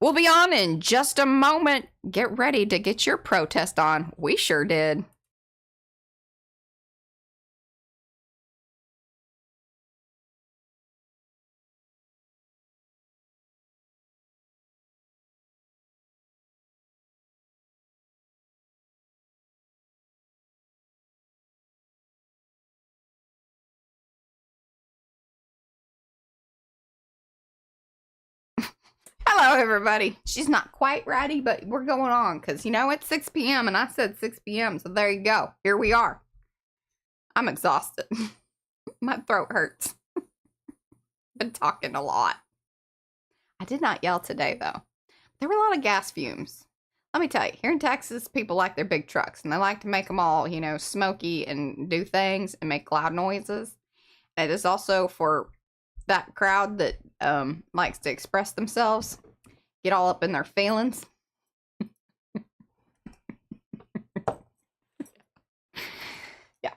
We'll be on in just a moment. Get ready to get your protest on. We sure did. Hello, everybody. She's not quite ready, but we're going on because, you know, it's 6 p.m. and I said 6 p.m. So there you go. Here we are. I'm exhausted. My throat hurts. Been talking a lot. I did not yell today, though. There were a lot of gas fumes. Let me tell you, here in Texas, people like their big trucks and they like to make them all, you know, smoky and do things and make loud noises. And it is also for that crowd that likes to express themselves, get all up in their feelings. Yeah.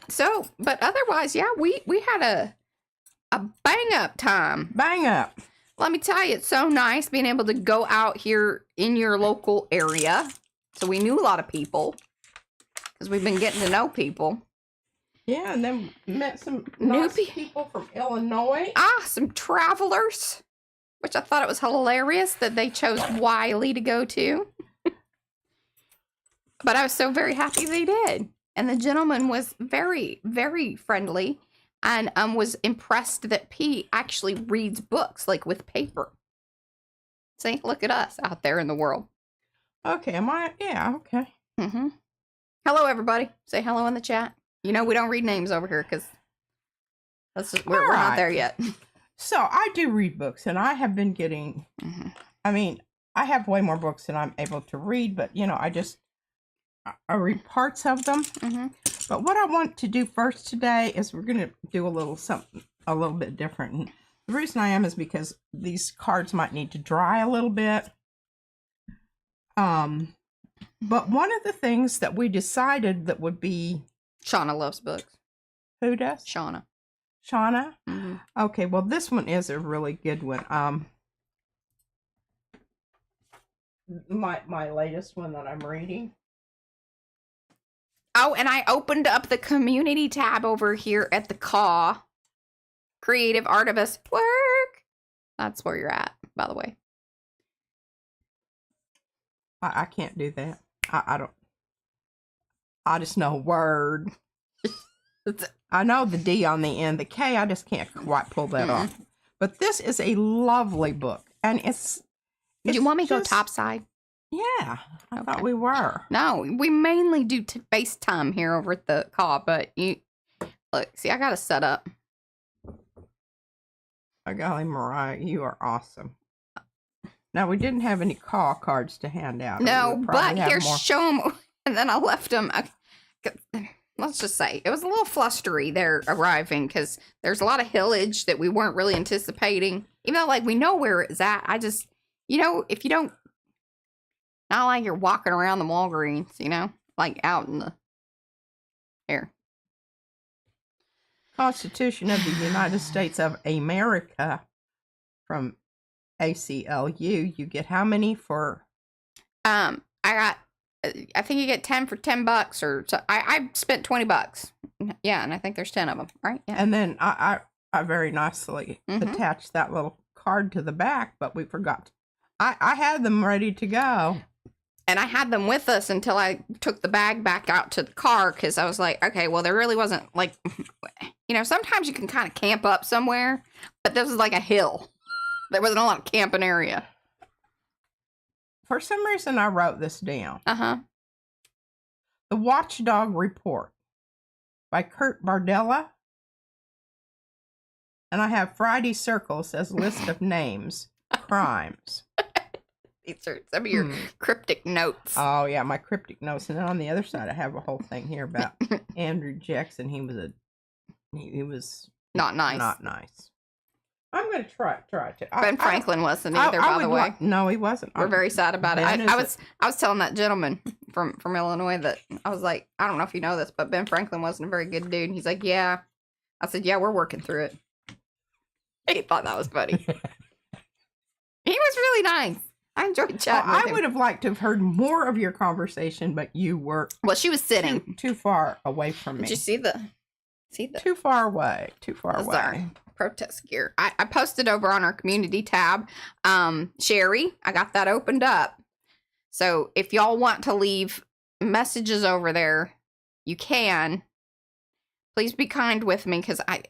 So, but otherwise, yeah, we had a bang up time. Bang up. Let me tell you, it's so nice being able to go out here in your local area. So we knew a lot of people because we've been getting to know people. Yeah, and then met some nice people from Illinois. Some travelers, which I thought it was hilarious that they chose Wiley to go to. But I was so very happy they did. And the gentleman was very, very friendly and was impressed that P actually reads books, like with paper. See, look at us out there in the world. Okay, am I? Yeah, okay. Mm-hmm. Hello, everybody. Say hello in the chat. You know, we don't read names over here because we're not there yet. So I do read books, and I have been getting, I mean, I have way more books than I'm able to read, but, you know, I read parts of them. But what I want to do first today is we're going to do a little something a little bit different. And the reason I am is because these cards might need to dry a little bit. But one of the things that we decided that would be... Shauna loves books. Who does? Shauna. Shauna? Okay, well, this one is a really good one. My latest one that I'm reading. Oh, and I opened up the community tab over here at the CAW. Creative Artivists Work. That's where you're at, by the way. I can't do that. I don't. I just know word. I know the D on the end. The K, I just can't quite pull that off. But this is a lovely book. And it's Do you want me to go topside? Yeah, I thought we were. No, we mainly do FaceTime here over at the CAW, but you look, see, I got to set up. Oh, golly, Mariah, you are awesome. Now, we didn't have any CAW cards to hand out. No, but here, show them. And then I left them. Let's just say it was a little flustery there arriving because there's a lot of hillage that we weren't really anticipating. Even though, like, we know where it's at. I just, you know, if you don't, not like you're walking around the Walgreens, you know, like out in the air. Constitution of the United States of America from ACLU. You get how many for? I think you get 10 for $10 or so. I spent $20. Yeah, and I think there's 10 of them, right? Yeah. And then I very nicely attached that little card to the back, but we forgot. I had them ready to go. And I had them with us until I took the bag back out to the car because I was like, okay, well, there really wasn't like, you know, sometimes you can kind of camp up somewhere, but this is like a hill. There wasn't a lot of camping area. For some reason, I wrote this down. The Watchdog Report by Kurt Bardella. And I have Friday Circles as list of names, crimes. These are some of your cryptic notes. Oh, yeah, my cryptic notes. And then on the other side, I have a whole thing here about Andrew Jackson. He was not nice. Not nice. I'm going to try to. Ben Franklin wasn't either, by the way. No, he wasn't. We're very sad about it. I was telling that gentleman from Illinois that I was like, I don't know if you know this, but Ben Franklin wasn't a very good dude. And he's like, yeah. I said, yeah, we're working through it. He thought that was funny. He was really nice. I enjoyed chatting with him. I would have liked to have heard more of your conversation, but you were well, she was sitting too far away from me. Did you see the too far away? Too far away. Our protest gear. I posted over on our community tab. Sherry, I got that opened up. So if y'all want to leave messages over there, you can. Please be kind with me, because I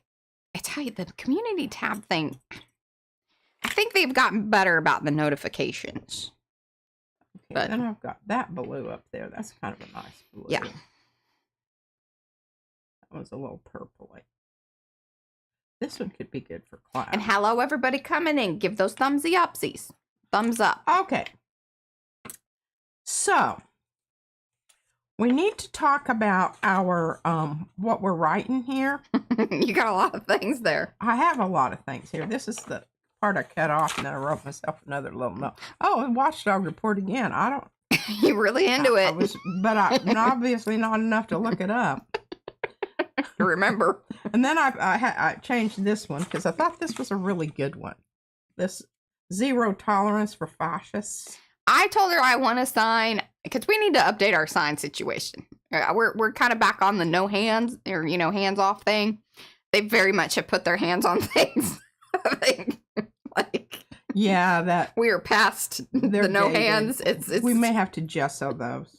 tell you, the community tab thing, I think they've gotten better about the notifications. Okay, but then I've got that blue up there. That's kind of a nice blue. Yeah. That was a little purpley. This one could be good for class. And hello, everybody coming in. Give those thumbsy upsies. Thumbs up. Okay. So, we need to talk about our, what we're writing here. You got a lot of things there. I have a lot of things here. This is the part I cut off, and then I wrote myself another little note. Oh, and Watchdog Report again. I don't. You really into it. Obviously not enough to look it up. Remember. And then I changed this one because I thought this was a really good one. This zero tolerance for fascists. I told her I want a sign because we need to update our sign situation. We're kind of back on the no hands or hands off thing. They very much have put their hands on things. I think, yeah, that we are past the no dated. Hands. It's we may have to gesso those.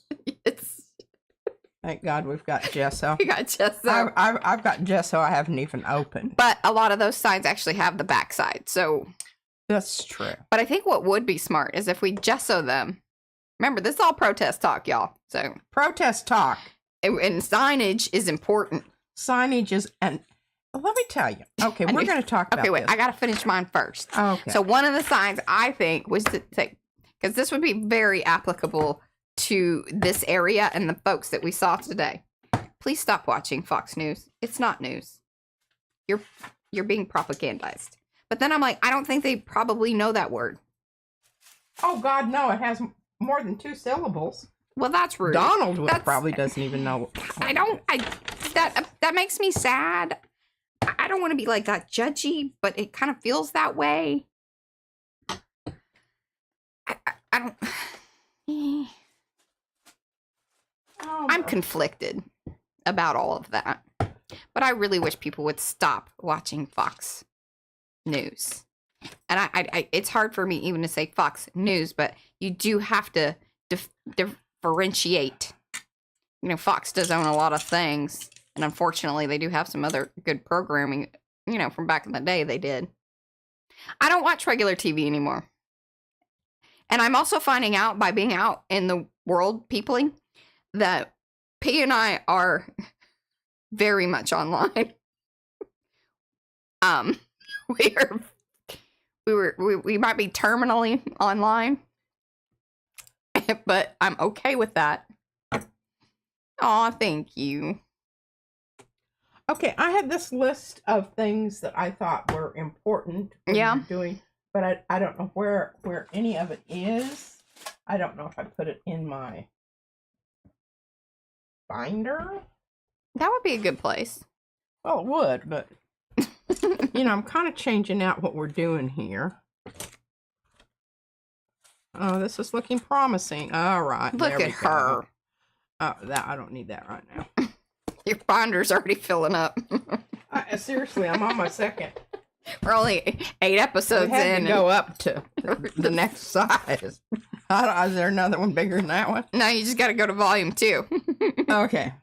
Thank God we've got gesso. We got gesso. I've got gesso I haven't even opened. But a lot of those signs actually have the backside, so that's true. But I think what would be smart is if we gesso them. Remember, this is all protest talk, y'all. So protest talk. And signage is important. Signage is, and let me tell you. Okay, we're going to talk about Okay, wait, this. I got to finish mine first. Okay. So one of the signs I think was to say, because this would be very applicable to this area and the folks that we saw today. Please stop watching Fox News. It's not news. You're being propagandized. But then I'm like, I don't think they probably know that word. Oh God, no! It has more than 2 syllables. Well, that's rude. Donald probably doesn't even know. That makes me sad. I don't want to be like that judgy, but it kind of feels that way. I don't. I'm conflicted about all of that. But I really wish people would stop watching Fox News. And I it's hard for me even to say Fox News, but you do have to differentiate. Fox does own a lot of things. And unfortunately, they do have some other good programming, from back in the day they did. I don't watch regular TV anymore. And I'm also finding out by being out in the world peopling that P and I are very much online. We might be terminally online, but I'm okay with that. Aw, thank you. Okay, I had this list of things that I thought were important when you're doing, but I don't know where any of it is. I don't know if I put it in my binder. That would be a good place. Well, it would, but I'm kind of changing out what we're doing here. Oh, this is looking promising. All right. Look at her. Oh, I don't need that right now. Your binder's already filling up. Seriously, I'm on my second. We're only 8 episodes in. Go up to the next size. Is there another one bigger than that one? No, you just got to go to volume 2. Okay.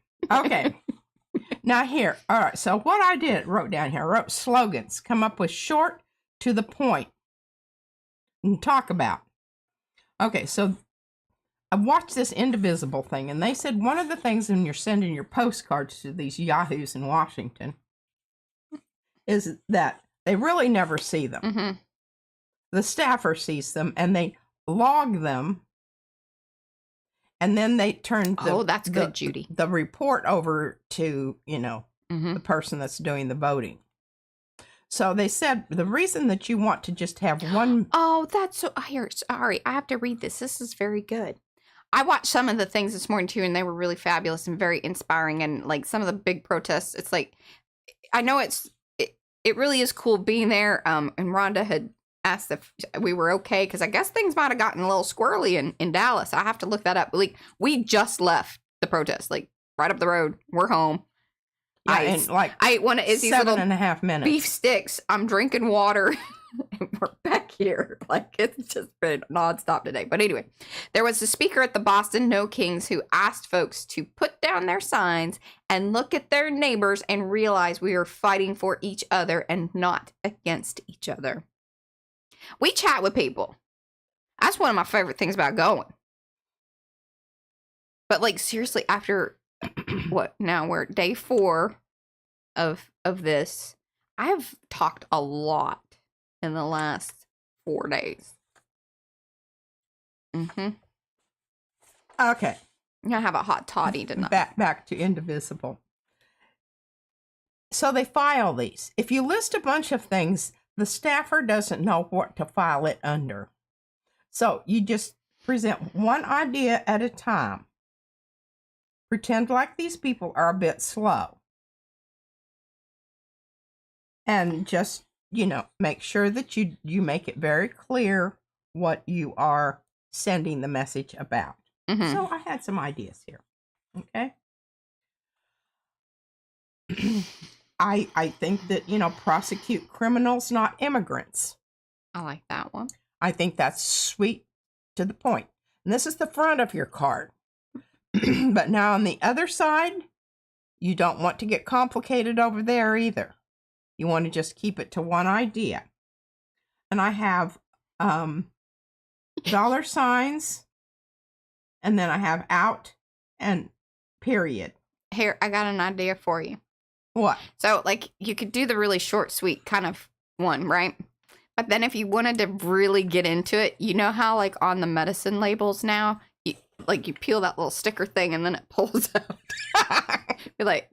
Now here, all right. So what I wrote down here, I wrote slogans. Come up with short, to the point, and talk about. Okay, so I watched this Indivisible thing, and they said one of the things when you're sending your postcards to these yahoos in Washington is that they really never see them. Mm-hmm. The staffer sees them, and they log them, and then they turn that's good, Judy. The report over to, mm-hmm. the person that's doing the voting. So they said the reason that you want to just have one... Oh, that's so... Sorry, I have to read this. This is very good. I watched some of the things this morning, too, and they were really fabulous and very inspiring. And, some of the big protests, it's like... I know it really is cool being there. And Rhonda had asked if we were okay, because I guess things might have gotten a little squirrely in Dallas. I have to look that up. Like, we just left the protest, like right up the road. We're home. Yeah, and like I ate one of Izzy's little 7.5 minutes. beef sticks. I'm drinking water. And we're back here. Like, it's just been nonstop today. But anyway, there was a speaker at the Boston No Kings who asked folks to put down their signs and look at their neighbors and realize we are fighting for each other and not against each other. We chat with people. That's one of my favorite things about going. But like, seriously, after what, now we're day 4 of this, I have talked a lot in the last 4 days. Okay. I'm gonna have a hot toddy tonight. Back to indivisible. So they file these. If you list a bunch of things, the staffer doesn't know what to file it under. So you just present one idea at a time. Pretend like these people are a bit slow. And just, make sure that you make it very clear what you are sending the message about. Mm-hmm. So I had some ideas here. Okay. I think that, prosecute criminals, not immigrants. I like that one. I think that's sweet to the point. And this is the front of your card. But now on the other side, you don't want to get complicated over there either. You want to just keep it to one idea. And I have dollar signs, and then I have out and period. Here, I got an idea for you. What? So, like, you could do the really short, sweet kind of one, right? But then if you wanted to really get into it, you know how, like, on the medicine labels now, you peel that little sticker thing and then it pulls out. You're like,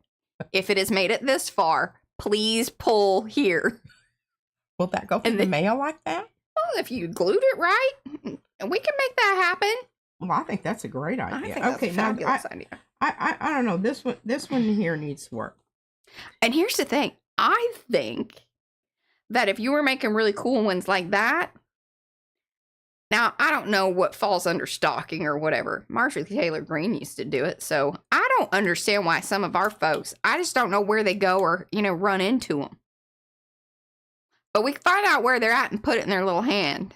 if it has made it this far, please pull here. Will that go through the mail like that? Well, if you glued it right, we can make that happen. Well, I think that's a great idea. I think that's a fabulous idea. I don't know. This one here needs work. And here's the thing. I think that if you were making really cool ones like that, now, I don't know what falls under stalking or whatever. Marjorie Taylor Greene used to do it, so I don't understand why some of our folks, I just don't know where they go or, run into them. But we can find out where they're at and put it in their little hand.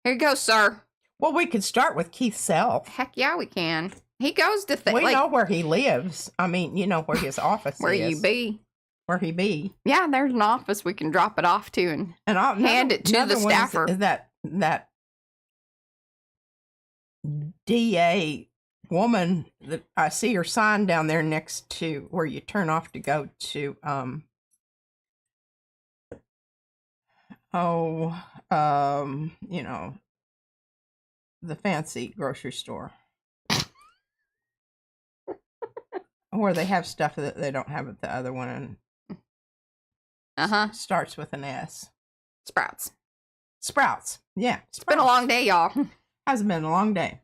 Here you go, sir. Well, we could start with Keith Self. Heck yeah, we can. He goes to We know where he lives. I mean, where his office where is. Where you be. Where he be. Yeah, there's an office we can drop it off to and hand it to the staffer. Is that DA woman that I see her sign down there next to where you turn off to go to the fancy grocery store. Where they have stuff that they don't have at the other one. And starts with an S. Sprouts. Yeah. Sprouts. It's been a long day, y'all. Has been a long day.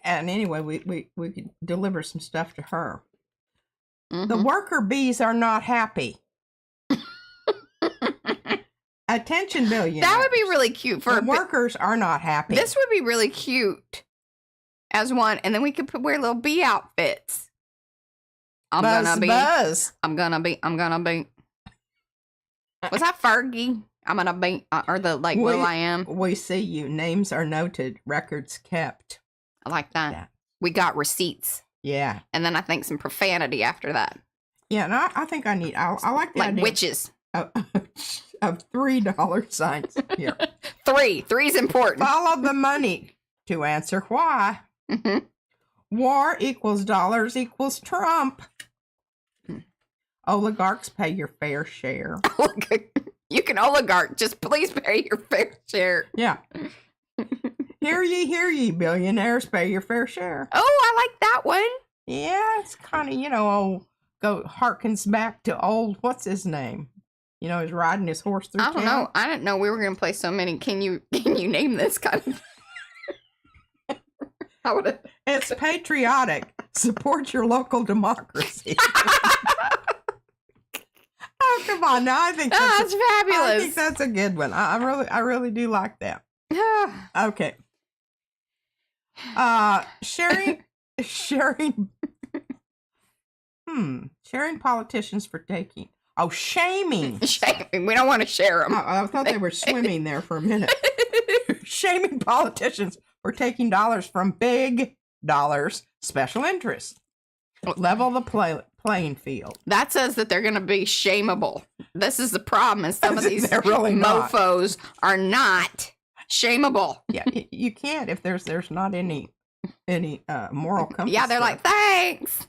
And anyway, we could deliver some stuff to her. Mm-hmm. The worker bees are not happy. Attention, billionaires. That would be really cute for the workers are not happy. This would be really cute as one, and then we could wear little bee outfits. I'm gonna be. Was that Fergie? I'm gonna be, or the Will I Am. We see you. Names are noted. Records kept. I like that. Yeah. We got receipts. Yeah. And then I think some profanity after that. Yeah, and I think I like the idea. Witches. Of $3 signs here. Three's important. Follow the money to answer why. Mm-hmm. War equals dollars equals Trump. Oligarchs pay your fair share. You can oligarch. Just please pay your fair share. Yeah. Hear ye, billionaires pay your fair share. Oh, I like that one. Yeah, it's kind of, harkens back to old, what's his name? He's riding his horse through town. I don't know. I didn't know we were going to play so many. Can you name this kind of? It's patriotic. Support your local democracy. Oh, come on! Now I think that's fabulous. I think that's a good one. I really do like that. Okay. Sharing. Sharing politicians for taking. Oh, shaming. Shaming. We don't want to share them. I thought they were swimming there for a minute. Shaming politicians for taking dollars from big dollars special interests. Level the playing field. That says that they're going to be shameable. This is the problem, is some of these really mofos are not shameable. Yeah, you can't if there's not any moral compass. Yeah, they're like, thanks.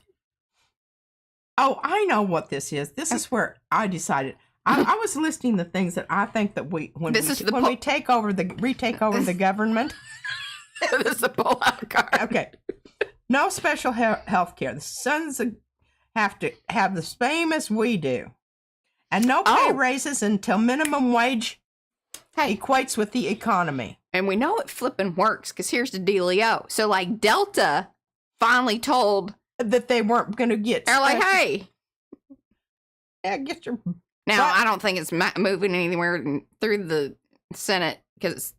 Oh, I know what this is. This is where I decided. I was listing the things that I think that when we retake over the government. This is a pull-out card. Okay. No special health care. The sons have to have the same as we do. And no pay raises until minimum wage equates with the economy. And we know it flipping works, because here's the dealio. So, like, Delta finally told that they weren't going to get. They're like, hey. Yeah, get your. Now, I don't think it's moving anywhere through the Senate, because,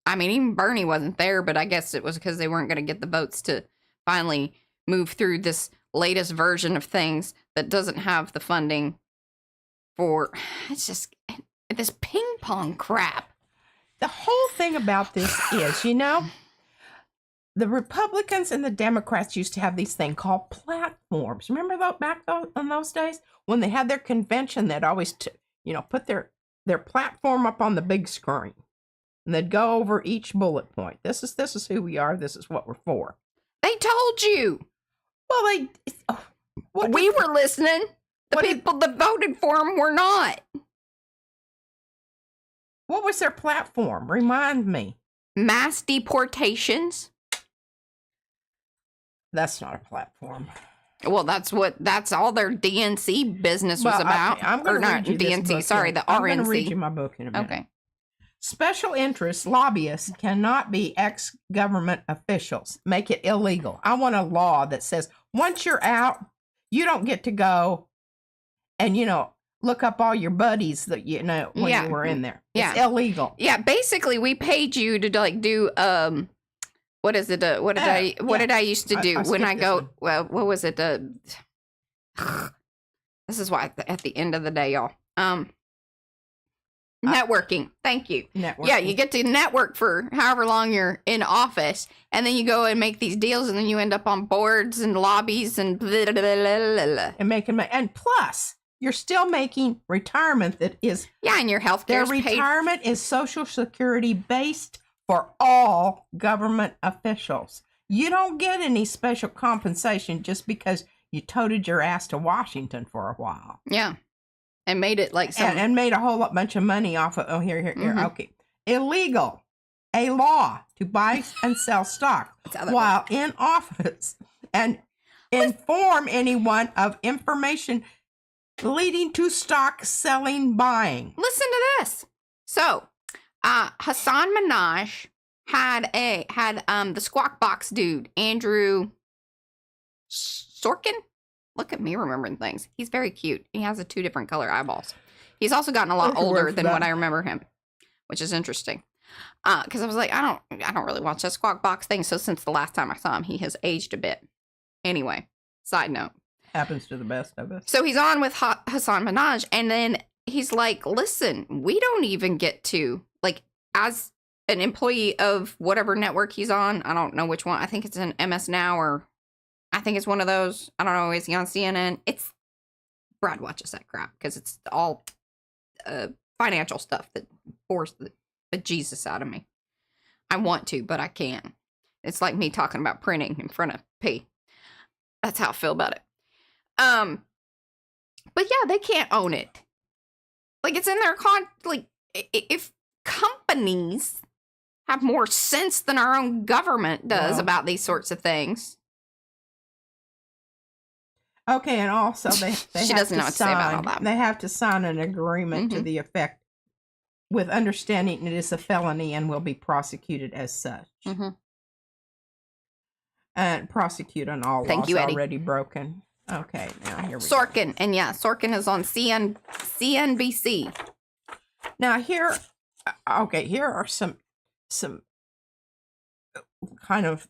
I mean, even Bernie wasn't there, but I guess it was because they weren't going to get the votes to finally move through this latest version of things that doesn't have the funding for, it's just this ping pong crap. The whole thing about this is, the Republicans and the Democrats used to have these things called platforms. Remember back in those days when they had their convention? They'd always, put their platform up on the big screen, and they'd go over each bullet point. This is who we are. This is what we're for. They told you. Well, we were listening. The people that voted for them were not. What was their platform? Remind me. Mass deportations. That's not a platform. Well, that's all their DNC business was about. I'm going to read you this DNC, book sorry, the RNC. I'm going to read you my book in a minute. Okay. Special interests, lobbyists cannot be ex-government officials. Make it illegal. I want a law that says once you're out, you don't get to go and, look up all your buddies that, when you were in there. It's illegal. Yeah, basically, we paid you to, like, do, what is it? What did I used to do when I go, well, what was it? This is why at the end of the day, y'all. Networking. Thank you. Networking. Yeah, you get to network for however long you're in office, and then you go and make these deals, and then you end up on boards and lobbies and blah, blah, blah, blah, blah. And plus, you're still making retirement that is. Yeah, and your health care. Their retirement is Social Security based for all government officials. You don't get any special compensation just because you toted your ass to Washington for a while. Yeah. And made it like some... and made a whole bunch of money off of, here. Mm-hmm. Okay. Illegal. A law to buy and sell stock while in office and inform anyone of information leading to stock selling, buying. Listen to this. So, Hassan Minaj had the Squawk Box dude, Andrew Sorkin. Look at me remembering things. He's very cute. He has 2 different color eyeballs. He's also gotten a lot older than what I remember him, which is interesting. Because I was like, I don't really watch that Squawk Box thing. So since the last time I saw him, he has aged a bit. Anyway, side note. Happens to the best of us. So he's on with Hassan Minaj, and then he's like, listen, we don't even get to, like, as an employee of whatever network he's on, I don't know which one. I think it's an MS Now, or I think it's one of those. I don't know. Is he on CNN? Brad watches that crap because it's all financial stuff that bores the bejesus out of me. I want to, but I can't. It's like me talking about printing in front of P. That's how I feel about it. But yeah, they can't own it. Like, it's in their like, if companies have more sense than our own government does about these sorts of things. Okay, and also they she doesn't know what to say about all that. They have to sign an agreement to the effect with understanding it is a felony and will be prosecuted as such. And prosecute on all laws already broken. Okay, now here we go. Sorkin. And yeah, Sorkin is on CNBC. Now here, okay, here are some kind of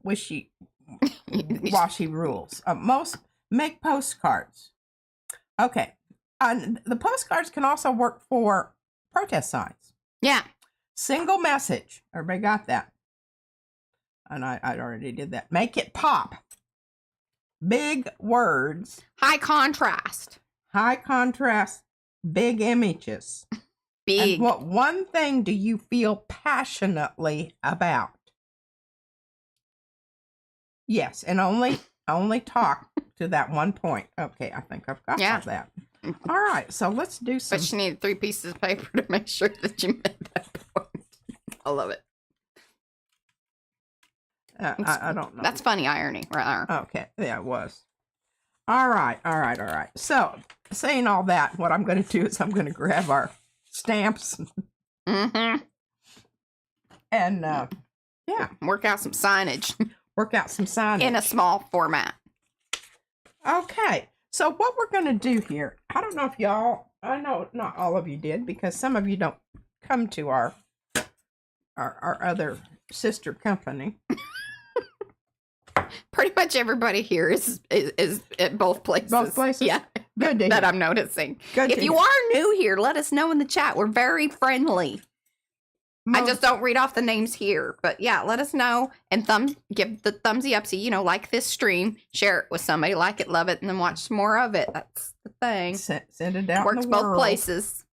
wishy-washy rules. Most make postcards. Okay, the postcards can also work for protest signs. Yeah. Single message. Everybody got that? And I already did that. Make it pop. Big words. High contrast. High contrast. Big images. Big. And what one thing do you feel passionately about? Yes, and only talk to that one point. Okay, I think I've got that. All right, so let's do some. But you need 3 pieces of paper to make sure that you made that point. I love it. I don't know. That's funny irony right there. Okay, yeah, it was. All right. So, saying all that, what I'm going to do is I'm going to grab our stamps. Mm-hmm. And, yeah. Work out some signage. Work out some signage. In a small format. Okay. So what we're going to do here, I don't know if y'all, I know not all of you did, because some of you don't come to our other sister company. Pretty much everybody here is at both places. Both places? Yeah. Good to hear. That I'm noticing. Good if you are new here, let us know in the chat. We're very friendly. I just don't read off the names here. But yeah, let us know. And give the thumbsy up. So, like this stream. Share it with somebody. Like it, love it, and then watch some more of it. That's the thing. Send it out Works in the world. both places.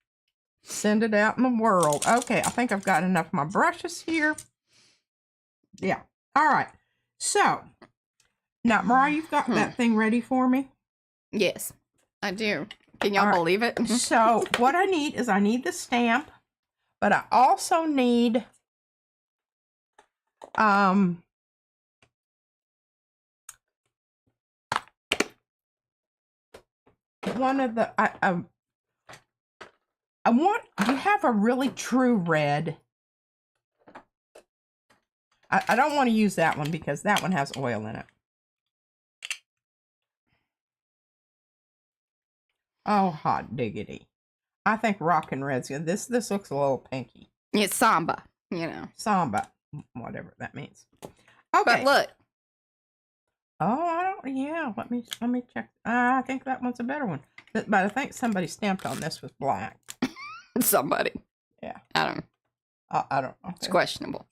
Send it out in the world. Okay, I think I've got enough of my brushes here. Yeah. All right. So, now, Mariah, you've got that thing ready for me? Yes, I do. Can y'all believe it? So, what I need is the stamp, but I also need one of the I want, do you have a really true red? I don't want to use that one because that one has oil in it. Oh, hot diggity. I think Rockin' Red's good. This looks a little pinky. It's Samba, Samba, whatever that means. Okay. But look. Oh, yeah, let me check. I think that one's a better one. But I think somebody stamped on this with black. Somebody. Yeah. I don't know. I don't know. It's questionable.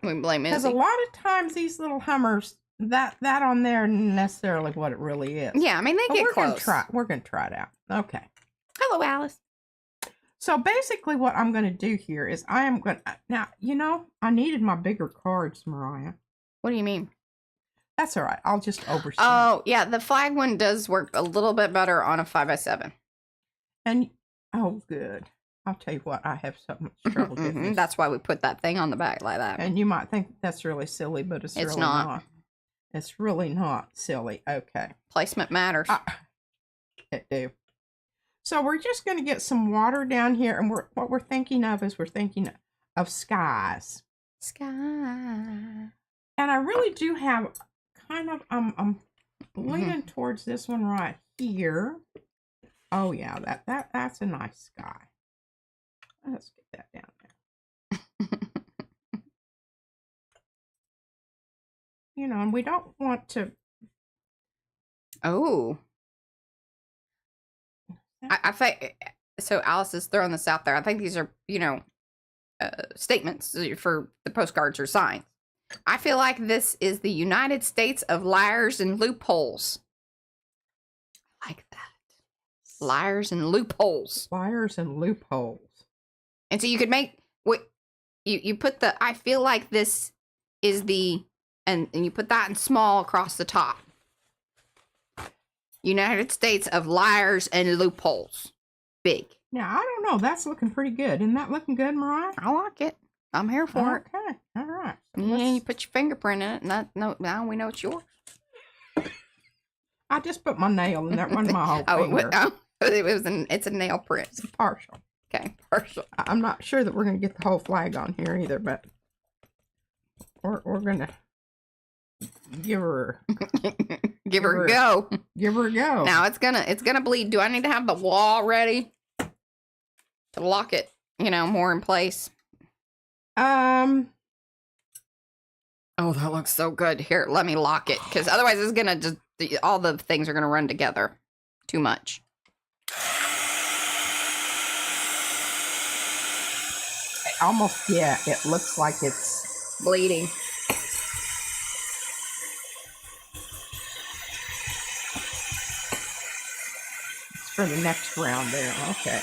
We blame Izzy. Because a lot of times these little Hummers, that on there isn't necessarily what it really is. Yeah, I mean, they get close. We're going to try it out. Okay. Hello, Alice. So basically what I'm going to do here is I am going to, now, I needed my bigger cards, Mariah. What do you mean? That's all right. I'll just overstamp. Oh, yeah, the flag one does work a little bit better on a 5x7. And, oh, good. I'll tell you what, I have so much trouble getting this. That's why we put that thing on the back like that. And you might think that's really silly, but it's really not. It's really not silly. Okay. Placement matters. It do. So we're just going to get some water down here, and what we're thinking of is we're thinking of skies. Sky. And I really do have kind of, I'm leaning towards this one right here. Oh yeah, that's a nice sky. Let's get that down there. And we don't want to. Oh. I think, so Alice is throwing this out there. I think these are, statements for the postcards or signs. I feel like this is the United States of liars and loopholes. I like that. Liars and loopholes. Liars and loopholes. And so you could make, you put the, I feel like this is the, and you put that in small across the top. United States of liars and loopholes. Big. Now, I don't know. That's looking pretty good. Isn't that looking good, Mariah? I like it. I'm here for it. Okay. All right. So yeah, you put your fingerprint in it, and now we know it's yours. I just put my nail in that one, my whole finger. It's a nail print. It's partial. Okay, partial. I'm not sure that we're going to get the whole flag on here either, but we're going to give her Give her a go. Give her a go. Now it's gonna bleed. Do I need to have the wall ready to lock it, more in place? Oh, that looks so good. Here, let me lock it, because otherwise it's gonna just, all the things are gonna run together too much. Almost, yeah, it looks like it's bleeding. It's for the next round there. Okay.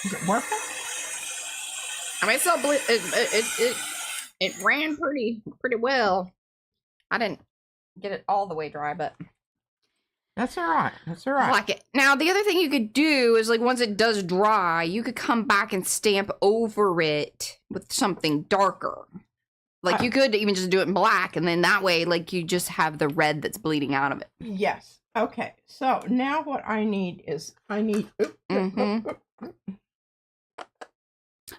Is it working? I mean, it's still it ran pretty well. I didn't get it all the way dry, but that's all right. That's all right. I like it. Now, the other thing you could do is, like, once it does dry, you could come back and stamp over it with something darker. Like, you could even just do it in black, and then that way, like, you just have the red that's bleeding out of it. Yes. Okay. So now what I need is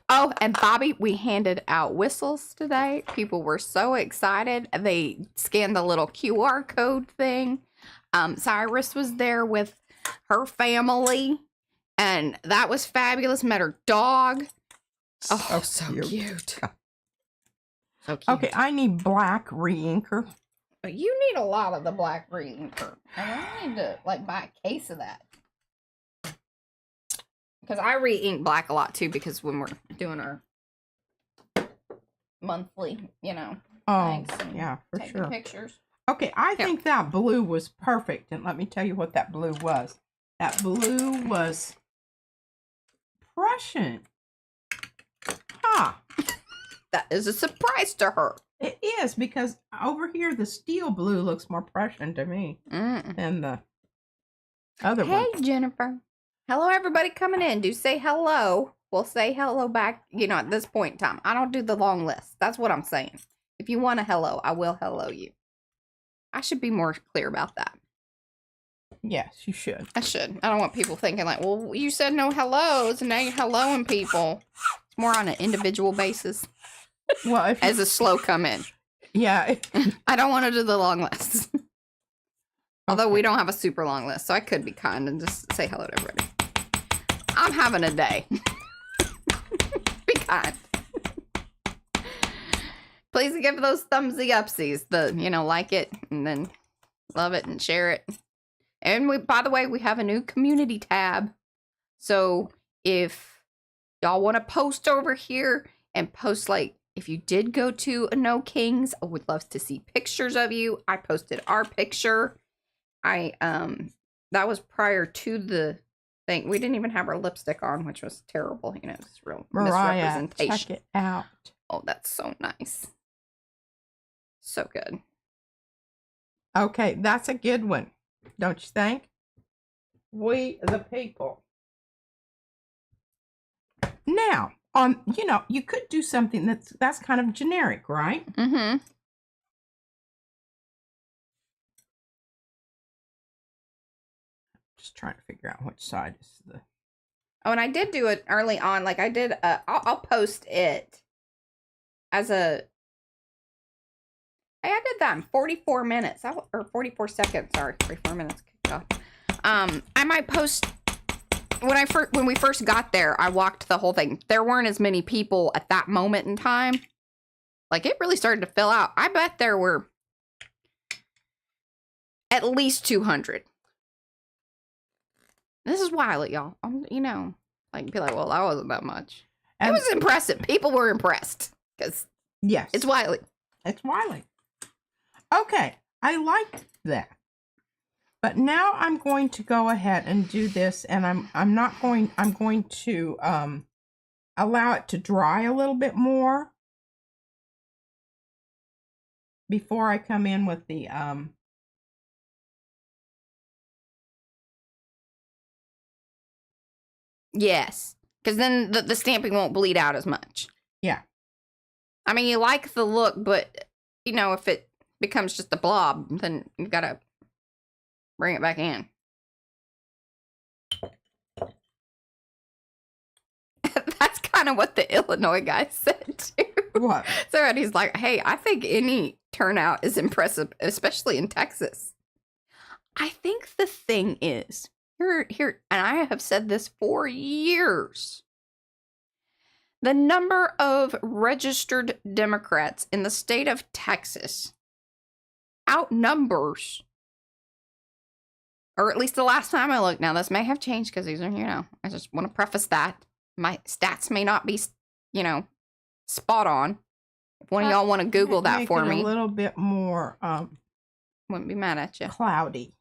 Oh, and Bobby, we handed out whistles today. People were so excited. They scanned the little QR code thing. Cyrus was there with her family, and that was fabulous. Met her dog. Oh, so cute. So cute. Okay, I need black re-inker. You need a lot of the black re-inker. And I need to, like, buy a case of that. Because I re-ink black a lot, too, because when we're doing our monthly, Oh, yeah, for taking sure. Pictures. Okay, I think that blue was perfect. And let me tell you what that blue was. That blue was Prussian. Huh. That is a surprise to her. It is, because over here, the steel blue looks more Prussian to me than the other one. Hey, Jennifer. Hello, everybody coming in. Do say hello. We'll say hello back, at this point in time. I don't do the long list. That's what I'm saying. If you want a hello, I will hello you. I should be more clear about that. Yes, you should. I should. I don't want people thinking like, well, you said no hellos, and now you're helloing people. It's more on an individual basis. Well, as a slow come in. Yeah. I don't want to do the long list. Although we don't have a super long list, so I could be kind and just say hello to everybody. I'm having a day. Be kind. Please give those thumbsy upsies. Like it and then love it and share it. And by the way, we have a new community tab. So if y'all want to post over here and post, like, if you did go to a No Kings, I would love to see pictures of you. I posted our picture. That was prior to the thing. We didn't even have our lipstick on, which was terrible. It's real Mariah, misrepresentation. check it out. Oh, that's so nice. So good. Okay, that's a good one. Don't you think? We the people. Now, you could do something that's kind of generic, right? Mm-hmm. Just trying to figure out which side is the... Oh, and I did do it early on. Like, I did, I'll post it as a... Hey, I did that in 44 minutes. Or 44 seconds, sorry. 44 minutes. God. I might post... When we first got there, I walked the whole thing. There weren't as many people at that moment in time. Like, it really started to fill out. I bet there were at least 200. This is wild, y'all. Like, be like, well, that wasn't that much. It was impressive. People were impressed. Because yes, it's Wiley. It's Wiley. Okay, I like that. But now I'm going to go ahead and do this, and I'm going to allow it to dry a little bit more before I come in with the Yes, because then the stamping won't bleed out as much. Yeah. I mean, you like the look, but if it becomes just a blob, then you've got to Bring it back in. That's kind of what the Illinois guy said too. What? So he's like, hey, I think any turnout is impressive, especially in Texas. I think the thing is, here, and I have said this for years. The number of registered Democrats in the state of Texas outnumbers, or at least the last time I looked. Now, this may have changed because these are, I just want to preface that. My stats may not be, spot on. If one of y'all want to Google that for me. A little bit more, wouldn't be mad at you. Cloudy.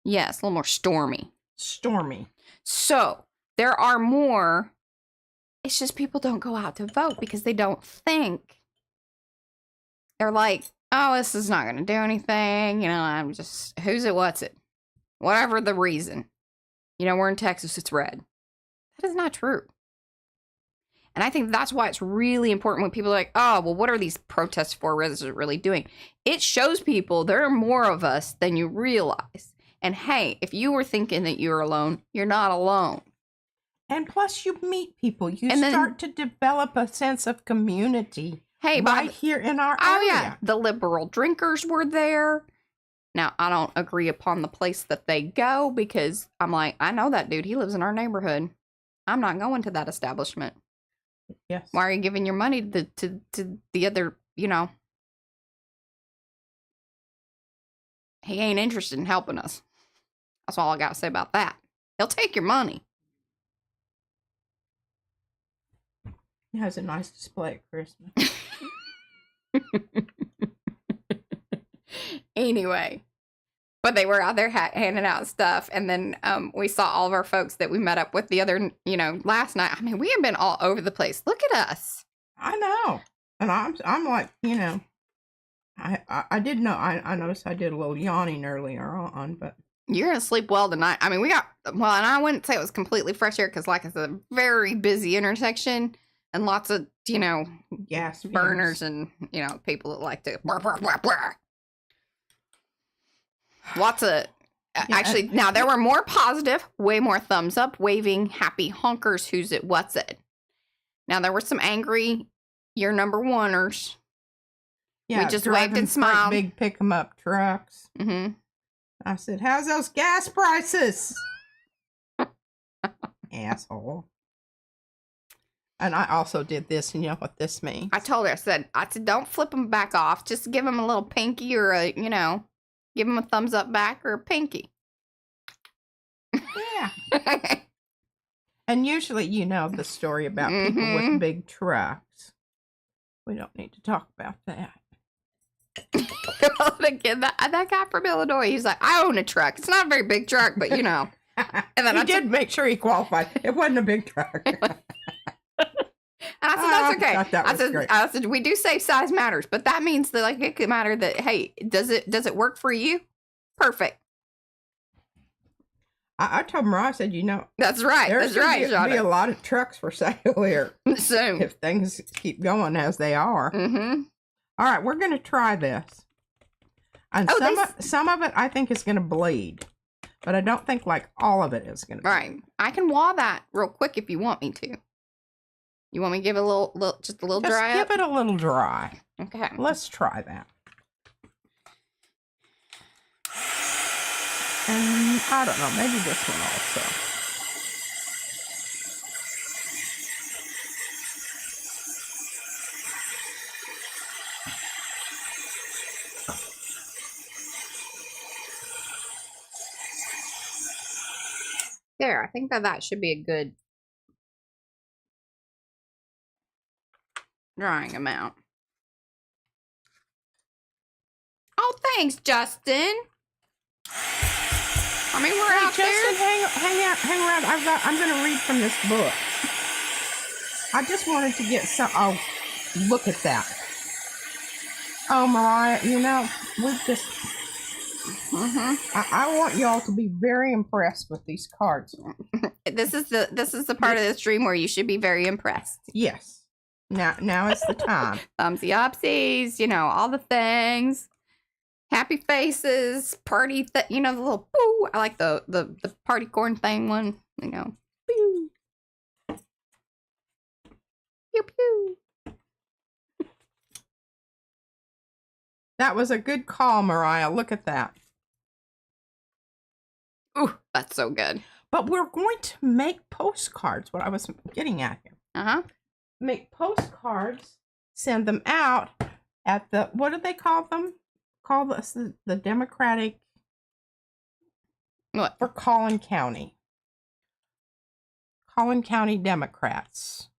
Yes, a little more stormy. Stormy. So, there are more. It's just people don't go out to vote because they don't think. They're like, oh, this is not going to do anything. I'm just, who's it, what's it? Whatever the reason. We're in Texas, it's red. That is not true. And I think that's why it's really important when people are like, oh, well, what are these protests for? What is it really doing? It shows people there are more of us than you realize. And hey, if you were thinking that you're alone, you're not alone. And plus you meet people. You start to develop a sense of community. Hey, right here in our area. Oh, yeah. The liberal drinkers were there. Now, I don't agree upon the place that they go because I'm like, I know that dude. He lives in our neighborhood. I'm not going to that establishment. Yes. Why are you giving your money to the other, He ain't interested in helping us. That's all I got to say about that. He'll take your money. He has a nice display at Christmas. Anyway, but they were out there handing out stuff, and then we saw all of our folks that we met up with the other, last night. I mean, we have been all over the place. Look at us. I know, and I'm like, I did know. I noticed I did a little yawning earlier on, but you're gonna sleep well tonight. I mean, and I wouldn't say it was completely fresh air because, like I said, a very busy intersection. And lots of, gas burners and, people that like to blah, blah, blah, blah. Lots of, actually, now there were more positive, way more thumbs up, waving, happy honkers, who's it, what's it. Now there were some angry, you're number oneers. Yeah, we just waved and smiled. Big pick 'em up trucks. Mm-hmm. I said, how's those gas prices? Asshole. And I also did this, and you know what this means. I told her, I said, don't flip them back off. Just give them a little pinky or a, give them a thumbs up back or a pinky. Yeah. And usually, the story about people with big trucks. We don't need to talk about that. Well, again, that guy from Illinois, he's like, I own a truck. It's not a very big truck, but And then I did make sure he qualified. It wasn't a big truck. And I said, that's okay. I said, we do say size matters, but that means that it could matter that, hey, does it work for you? Perfect. I told Mariah, I said, that's right. There's going to be a lot of trucks for sale here soon if things keep going as they are. Mm-hmm. All right, we're going to try this. And some of it I think is going to bleed, but I don't think like all of it is going to. Right. I can wall that real quick if you want me to. You want me to give it a just a little dry? Just give it a little dry. Okay. Let's try that. And I don't know, maybe this one also. There, I think that should be a good drying amount. Oh, thanks, Justin. I mean, we're out Justin, there. hang around. I'm going to read from this book. I just wanted to get some. Oh, look at that. Oh, Mariah, we've just. I want y'all to be very impressed with these cards. This is the part of the stream where you should be very impressed. Yes. Now is the time. Thumbsy upsies, all the things. Happy faces, party, the little boo. I like the party corn thing one, Pew. Pew, pew. That was a good call, Mariah. Look at that. Ooh, that's so good. But we're going to make postcards, what I was getting at here. Uh-huh. Make postcards, send them out at the, what do they call them? Call the Democratic. What? For Collin County. Collin County Democrats.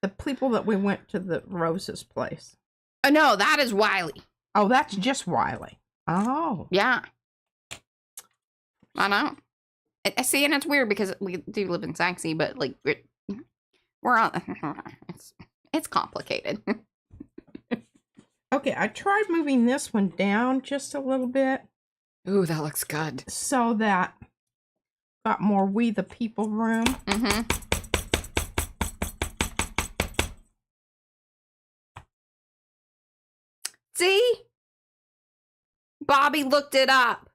The people that we went to the Rose's place. Oh, no, that is Wiley. Oh, that's just Wiley. Oh. Yeah. I know. I see, and it's weird because we do live in Saxe, but like we're on. It's complicated. Okay, I tried moving this one down just a little bit. Ooh, that looks good. So that got more we the people room. Mm-hmm. See? Bobby looked it up.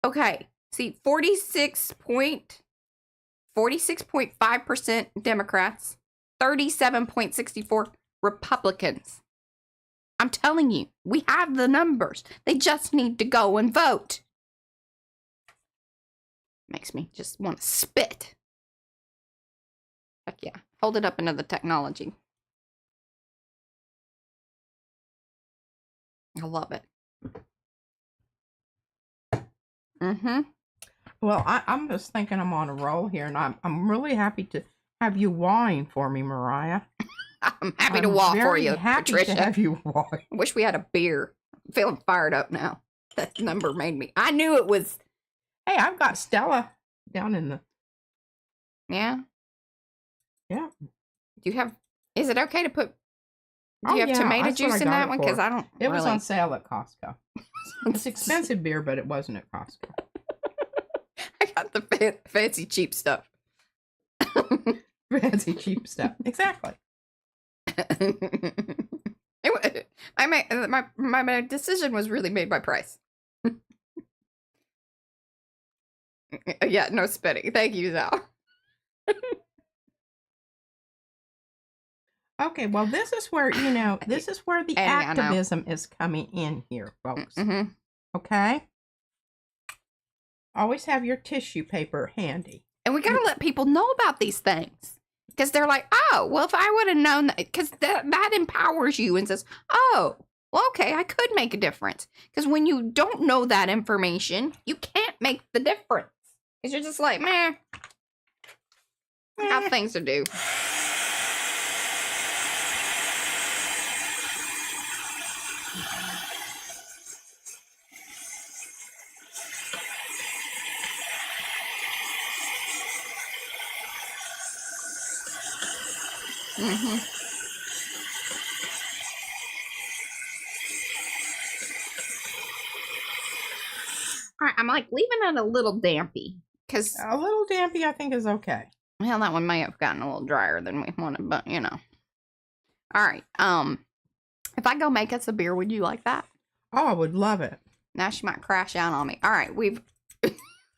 Okay. See, 46.5% Democrats, 37.64 Republicans. I'm telling you, we have the numbers. They just need to go and vote. Makes me just want to spit. Heck yeah. Hold it up into the technology. I love it. Mm-hmm. Well, I'm just thinking I'm on a roll here, and I'm really happy to have you wine for me, Mariah. I'm happy to wah for you, happy Patricia. to have you wine. Wish we had a beer. I'm feeling fired up now. That number made me. I knew it was. Hey, I've got Stella down in the. Yeah. Yeah. Do you have? Is it okay to put? Do Oh, you have yeah, tomato that's what juice I in got that it one? for. Because I don't. It was really... on sale at Costco. It's expensive beer, but it wasn't at Costco. I got the fancy cheap stuff. Fancy cheap stuff. Exactly. My decision was really made by price. Yeah, no spitting. Thank you, Zal. Okay, well, this is where, this is where the activism is coming in here, folks. Mm-hmm. Okay? Always have your tissue paper handy. And we got to let people know about these things. Because they're like, oh, well, if I would have known that, because that empowers you and says, oh, well, okay, I could make a difference. Because when you don't know that information, you can't make the difference. Because you're just like, meh. I got things to do. Mm-hmm. All right, I'm like leaving it a little dampy because a little dampy, I think, is okay. Well, that one may have gotten a little drier than we wanted, but All right. If I go make us a beer, would you like that? Oh, I would love it. Now she might crash out on me. All right, we've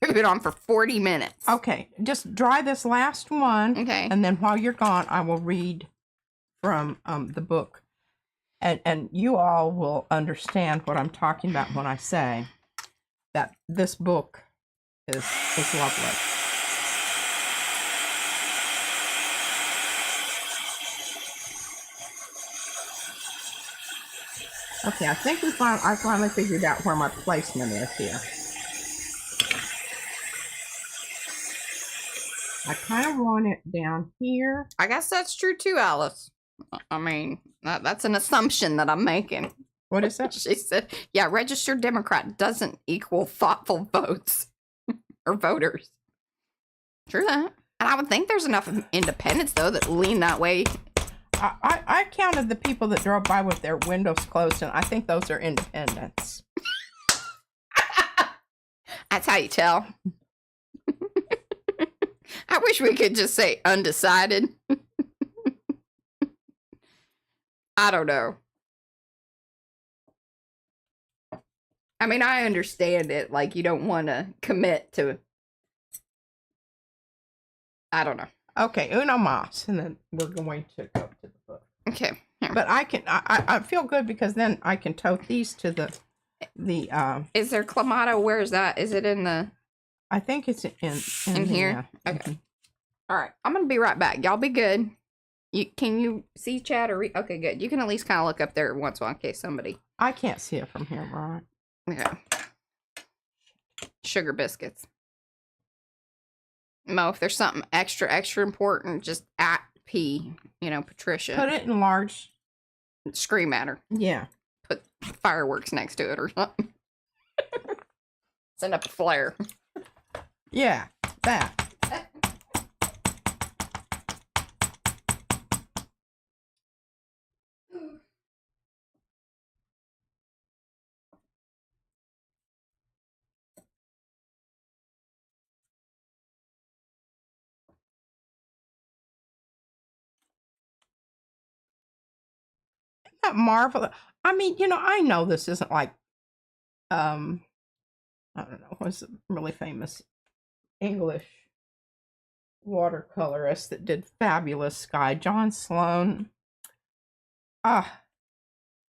been on for 40 minutes. Okay, just dry this last one. Okay. And then while you're gone, I will read from the book. And you all will understand what I'm talking about when I say that this book is lovely. Okay, I think I finally figured out where my placement is here. I kind of want it down here. I guess that's true too, Alice. I mean, that's an assumption that I'm making. What is that? She said, yeah, registered Democrat doesn't equal thoughtful votes or voters. True that. And I would think there's enough independents, though, that lean that way. I counted the people that drove by with their windows closed, and I think those are independents. That's how you tell. I wish we could just say undecided. I don't know. I mean, I understand it. Like, you don't want to commit to, I don't know. Okay, uno mas, and then we're going to go to the book. Okay. Here. But I feel good because then I can tote these to the Is there Clamato? Where is that? Is it in the? I think it's in here. Okay. All right. I'm gonna be right back. Y'all be good. Can you see chat or read? Okay, good. You can at least kind of look up there once in a while in case somebody. I can't see it from here, right? Okay. Sugar biscuits. Mo, if there's something extra important, just at P, Patricia. Put it in large. Scream at her. Yeah. Put fireworks next to it or something. Send up a flare. Yeah, that. That marvelous. I mean, I know this isn't like, I don't know, what's a really famous English watercolorist that did fabulous sky, John Sloan.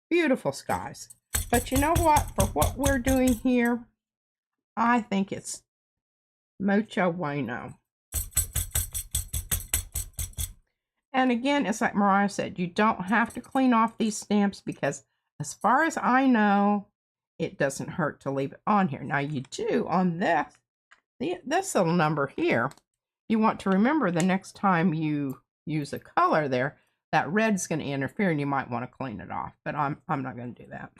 Beautiful skies. But you know what? For what we're doing here, I think it's mucho bueno. And again, it's like Mariah said, you don't have to clean off these stamps because as far as I know, it doesn't hurt to leave it on here. Now you do on this little number here, you want to remember the next time you use a color there, that red's going to interfere and you might want to clean it off. But I'm not going to do that.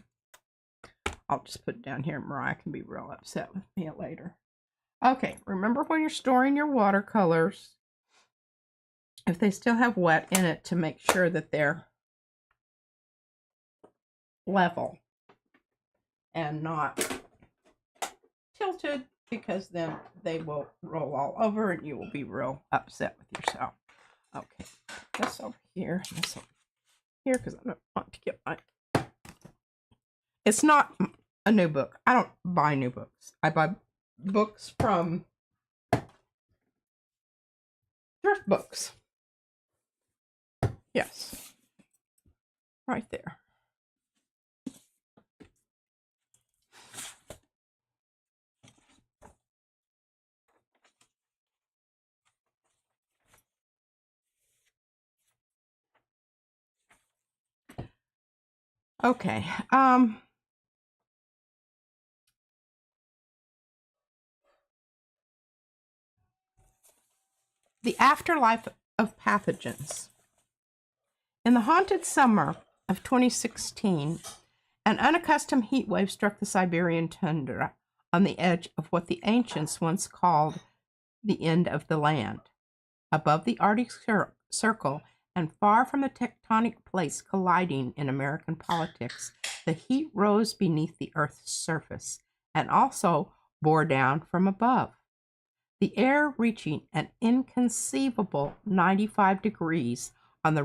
I'll just put it down here. Mariah can be real upset with me later. Okay, remember when you're storing your watercolors, if they still have wet in it, to make sure that they're level and not tilted, because then they will roll all over and you will be real upset with yourself. Okay, this over here, this over here, because I don't want to get my... It's not a new book. I don't buy new books. I buy books from thrift books. Yes. Right there. Okay. The afterlife of pathogens. In the haunted summer of 2016, an unaccustomed heat wave struck the Siberian tundra on the edge of what the ancients once called the end of the land. Above the Arctic Circle and far from the tectonic plates colliding in American politics, the heat rose beneath the Earth's surface and also bore down from above. The air reaching an inconceivable 95 degrees on the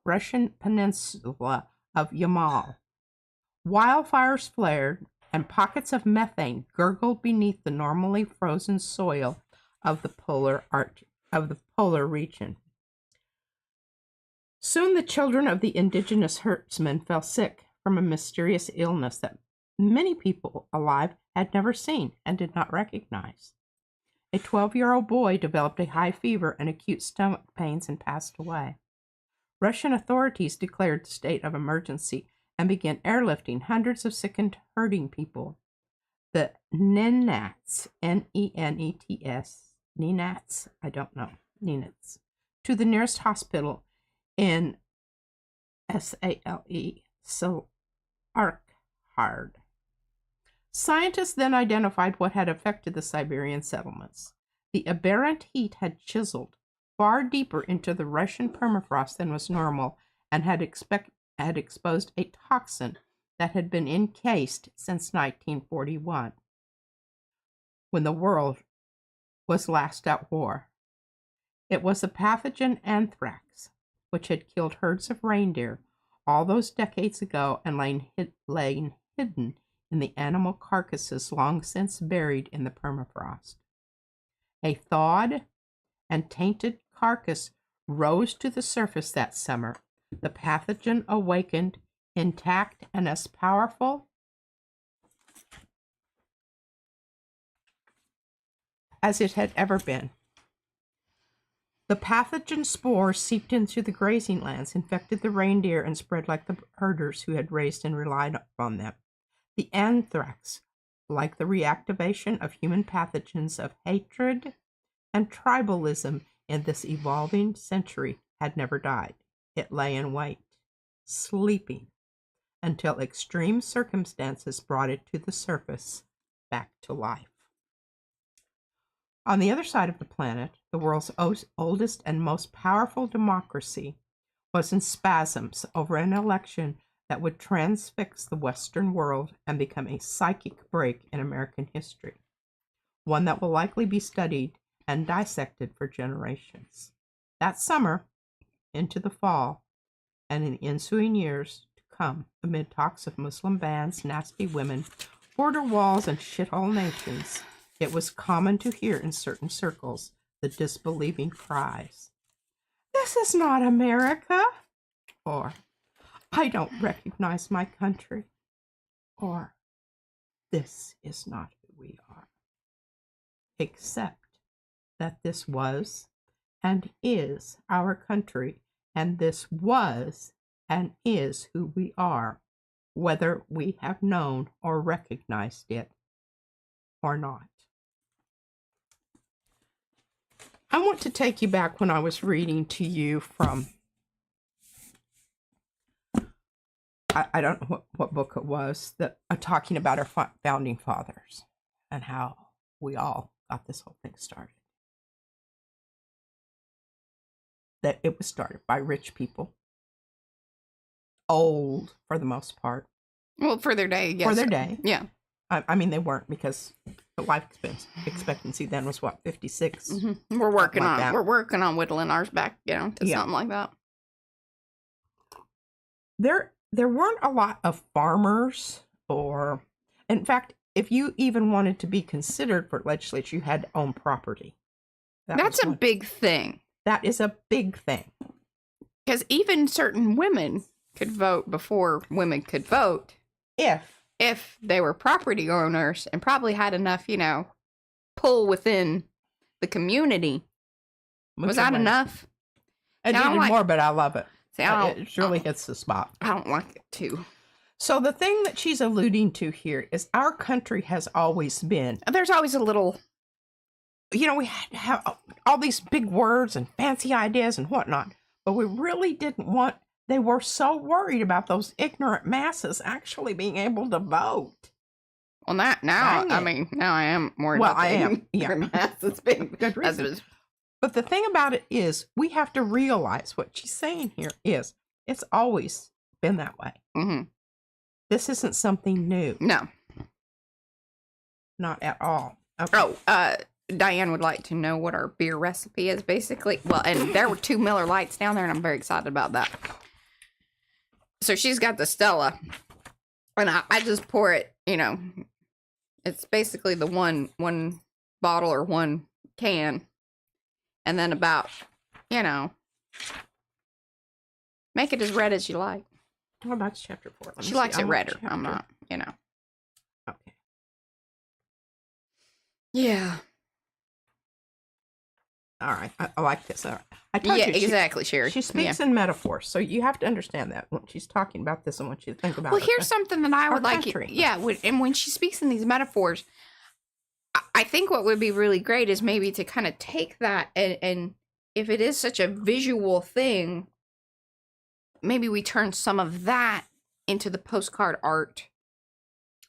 Russian peninsula of Yamal. Wildfires flared, and pockets of methane gurgled beneath the normally frozen soil of the polar region. Soon the children of the indigenous herdsmen fell sick from a mysterious illness that many people alive had never seen and did not recognize. A 12-year-old boy developed a high fever and acute stomach pains and passed away. Russian authorities declared state of emergency and began airlifting hundreds of sick and hurting people. The Nenets, Nenets, Nenets, I don't know, Nenets, to the nearest hospital in Sale, Sarkhard. Scientists then identified what had affected the Siberian settlements. The aberrant heat had chiseled far deeper into the Russian permafrost than was normal and had exposed a toxin that had been encased since 1941, when the world was last at war. It was the pathogen anthrax, which had killed herds of reindeer all those decades ago and lain hidden in the animal carcasses long since buried in the permafrost. A thawed and tainted carcass rose to the surface that summer, the pathogen awakened, intact and as powerful as it had ever been. The pathogen spores seeped into the grazing lands, infected the reindeer, and spread like the herders who had raised and relied on them. The anthrax, like the reactivation of human pathogens of hatred and tribalism in this evolving century, had never died. It lay in wait, sleeping, until extreme circumstances brought it to the surface, back to life. On the other side of the planet, the world's oldest and most powerful democracy was in spasms over an election that would transfix the Western world and become a psychic break in American history, one that will likely be studied and dissected for generations. That summer, into the fall, and in ensuing years to come, amid talks of Muslim bans, nasty women, border walls, and shithole nations, it was common to hear in certain circles the disbelieving cries, "This is not America," or "I don't recognize my country," or "This is not who we are." Except that this was and is our country, and this was and is who we are, whether we have known or recognized it or not. I want to take you back when I was reading to you from, I don't know what book it was, that talking about our founding fathers and how we all got this whole thing started. That it was started by rich people, old for the most part. Well, for their day, yes. For their day. Yeah. I mean, they weren't, because the life expectancy then was what, 56? Mm-hmm. We're working on whittling ours back, to something like that. There weren't a lot of farmers, or, in fact, if you even wanted to be considered for legislature, you had to own property. That's a big thing. That is a big thing. Because even certain women could vote before women could vote. If they were property owners and probably had enough, pull within the community. Was that enough? I needed more, but I love it. See, it really hits the spot. I don't like it too. So the thing that she's alluding to here is our country has always been. There's always a little. We have all these big words and fancy ideas and whatnot, but we really didn't want. They were so worried about those ignorant masses actually being able to vote. Well, now I am more. Well, I am. Yeah, masses being good reason. But the thing about it is, we have to realize what she's saying here is it's always been that way. Mm-hmm. This isn't something new. No, not at all. Okay. Oh, Diane would like to know what our beer recipe is, basically. Well, and there were 2 Miller Lights down there, and I'm very excited about that. So she's got the Stella, and I just pour it, it's basically the one bottle or one can, and then about, make it as red as you like. What about chapter 4? She likes it redder. I'm not, Okay. Yeah. All right. I like this. All right. I told you, exactly, Sherry. She speaks in metaphors, so you have to understand that when she's talking about this. I want you to think about it. Well, here's something that I would like. And when she speaks in these metaphors, I think what would be really great is maybe to kind of take that and if it is such a visual thing, maybe we turn some of that into the postcard art.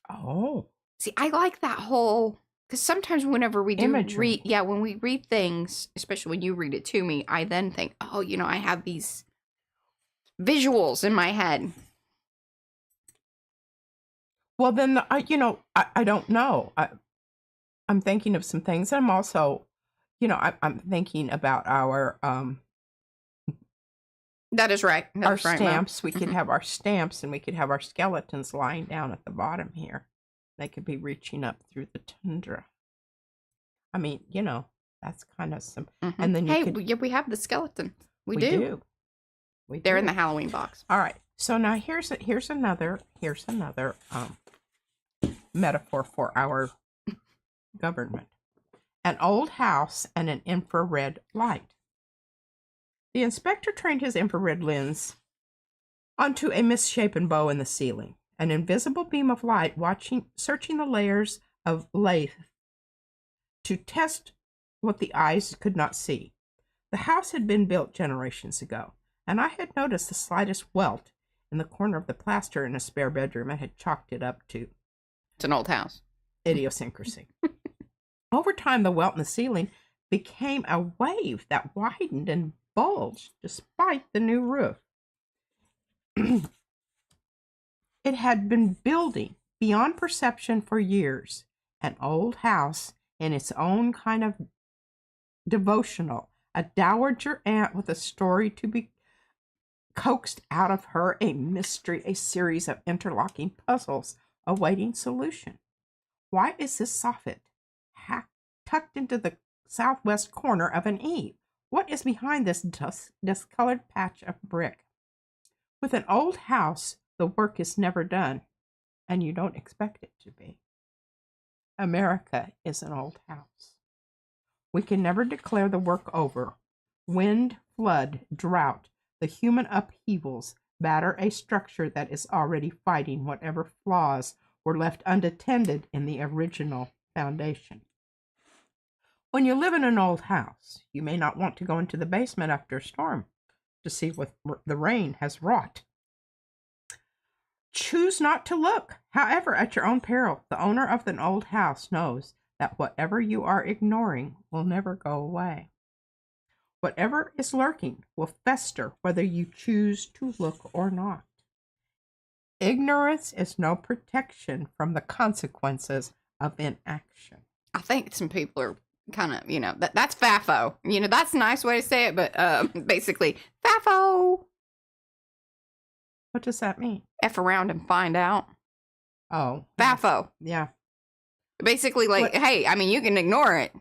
Oh. See, I like that whole. Because sometimes whenever we do when we read things, especially when you read it to me, I then think, oh, I have these visuals in my head. Well, then, I don't know. I'm thinking of some things. I'm also, I'm thinking about our... that is right. Our stamps. We could have our stamps, and we could have our skeletons lying down at the bottom here. They could be reaching up through the tundra. I mean, you know, that's kind of some. Mm-hmm. And then we have the skeletons. We do. do. They're in the Halloween box. All right. So now here's another metaphor for our government. An old house and an infrared light. The inspector trained his infrared lens onto a misshapen bow in the ceiling. An invisible beam of light searching the layers of lath to test what the eyes could not see. The house had been built generations ago, and I had noticed the slightest welt in the corner of the plaster in a spare bedroom and had chalked it up to... It's an old house. Idiosyncrasy. Over time, the welt in the ceiling became a wave that widened and bulged despite the new roof. It had been building beyond perception for years. An old house in its own kind of devotional. A dowager aunt with a story to be coaxed out of her, a mystery, a series of interlocking puzzles awaiting solution. Why is this soffit tucked into the southwest corner of an eave? What is behind this discolored patch of brick? With an old house, the work is never done, and you don't expect it to be. America is an old house. We can never declare the work over. Wind, flood, drought, the human upheavals batter a structure that is already fighting whatever flaws were left unattended in the original foundation. When you live in an old house, you may not want to go into the basement after a storm to see what the rain has wrought. Choose not to look, however, at your own peril. The owner of an old house knows that whatever you are ignoring will never go away. Whatever is lurking will fester whether you choose to look or not. Ignorance is no protection from the consequences of inaction. I think some people are kind of, you know, that's FAFO. You know, that's a nice way to say it, but basically, FAFO. What does that mean? F around and find out. Oh. FAFO. Yeah. Basically, like, hey, I mean, you can ignore it,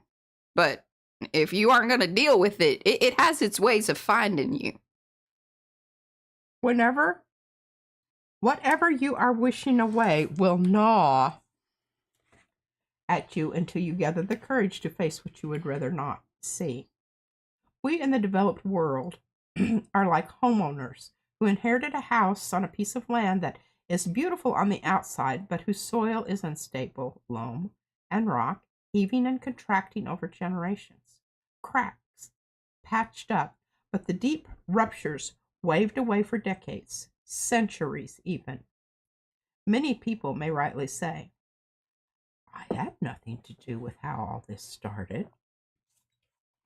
but if you aren't going to deal with it, it has its ways of finding you. Whatever you are wishing away will gnaw at you until you gather the courage to face what you would rather not see. We in the developed world are like homeowners who inherited a house on a piece of land that is beautiful on the outside, but whose soil is unstable, loam and rock, heaving and contracting over generations. Cracks, patched up, but the deep ruptures waved away for decades, centuries even. Many people may rightly say, I had nothing to do with how all this started.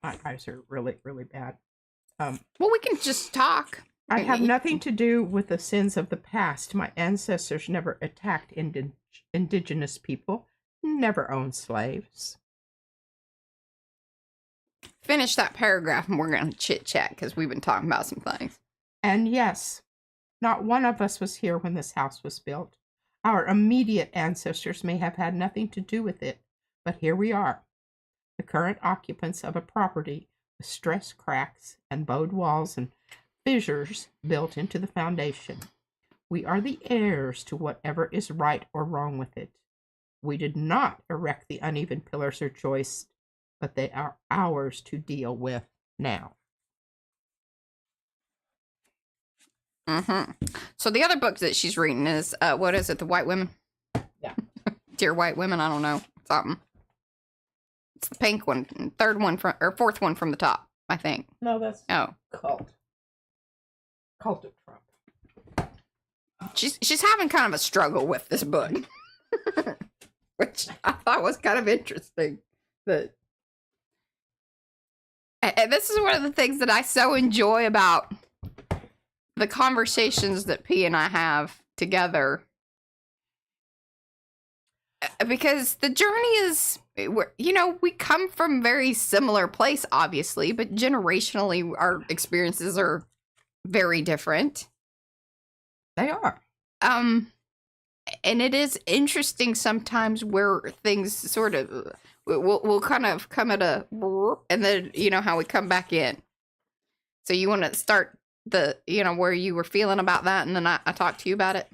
My eyes are really, really bad. Well, we can just talk. I have nothing to do with the sins of the past. My ancestors never attacked indigenous people, never owned slaves. Finish that paragraph and we're going to chit-chat because we've been talking about some things. And yes, not one of us was here when this house was built. Our immediate ancestors may have had nothing to do with it, but here we are, the current occupants of a property with stress cracks and bowed walls and fissures built into the foundation. We are the heirs to whatever is right or wrong with it. We did not erect the uneven pillars or joists, but they are ours to deal with now. Mm-hmm. So the other book that she's reading is, what is it, The White Women? Yeah. Dear White Women, I don't know. Something. It's the pink one, fourth one from the top, I think. No, that's Cult of Trump. She's having kind of a struggle with this book, which I thought was kind of interesting. And this is one of the things that I so enjoy about the conversations that P and I have together, because the journey is, you know, we come from very similar place, obviously, but generationally our experiences are very different. They are. And it is interesting sometimes where things sort of we'll kind of come at a, and then you know how we come back in. So you want to start where you were feeling about that, and then I talked to you about it.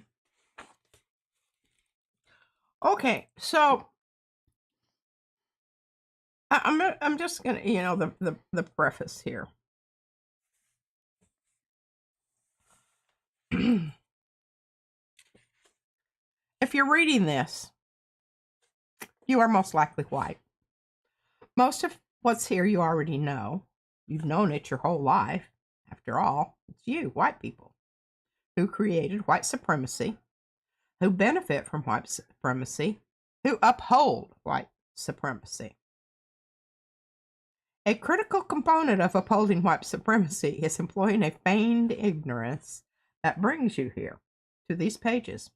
Okay, so I'm just gonna the preface here. If you're reading this, you are most likely white. Most of what's here you already know. You've known it your whole life. After all, it's you, white people, who created white supremacy, who benefit from white supremacy, who uphold white supremacy. A critical component of upholding white supremacy is employing a feigned ignorance that brings you here, to these pages,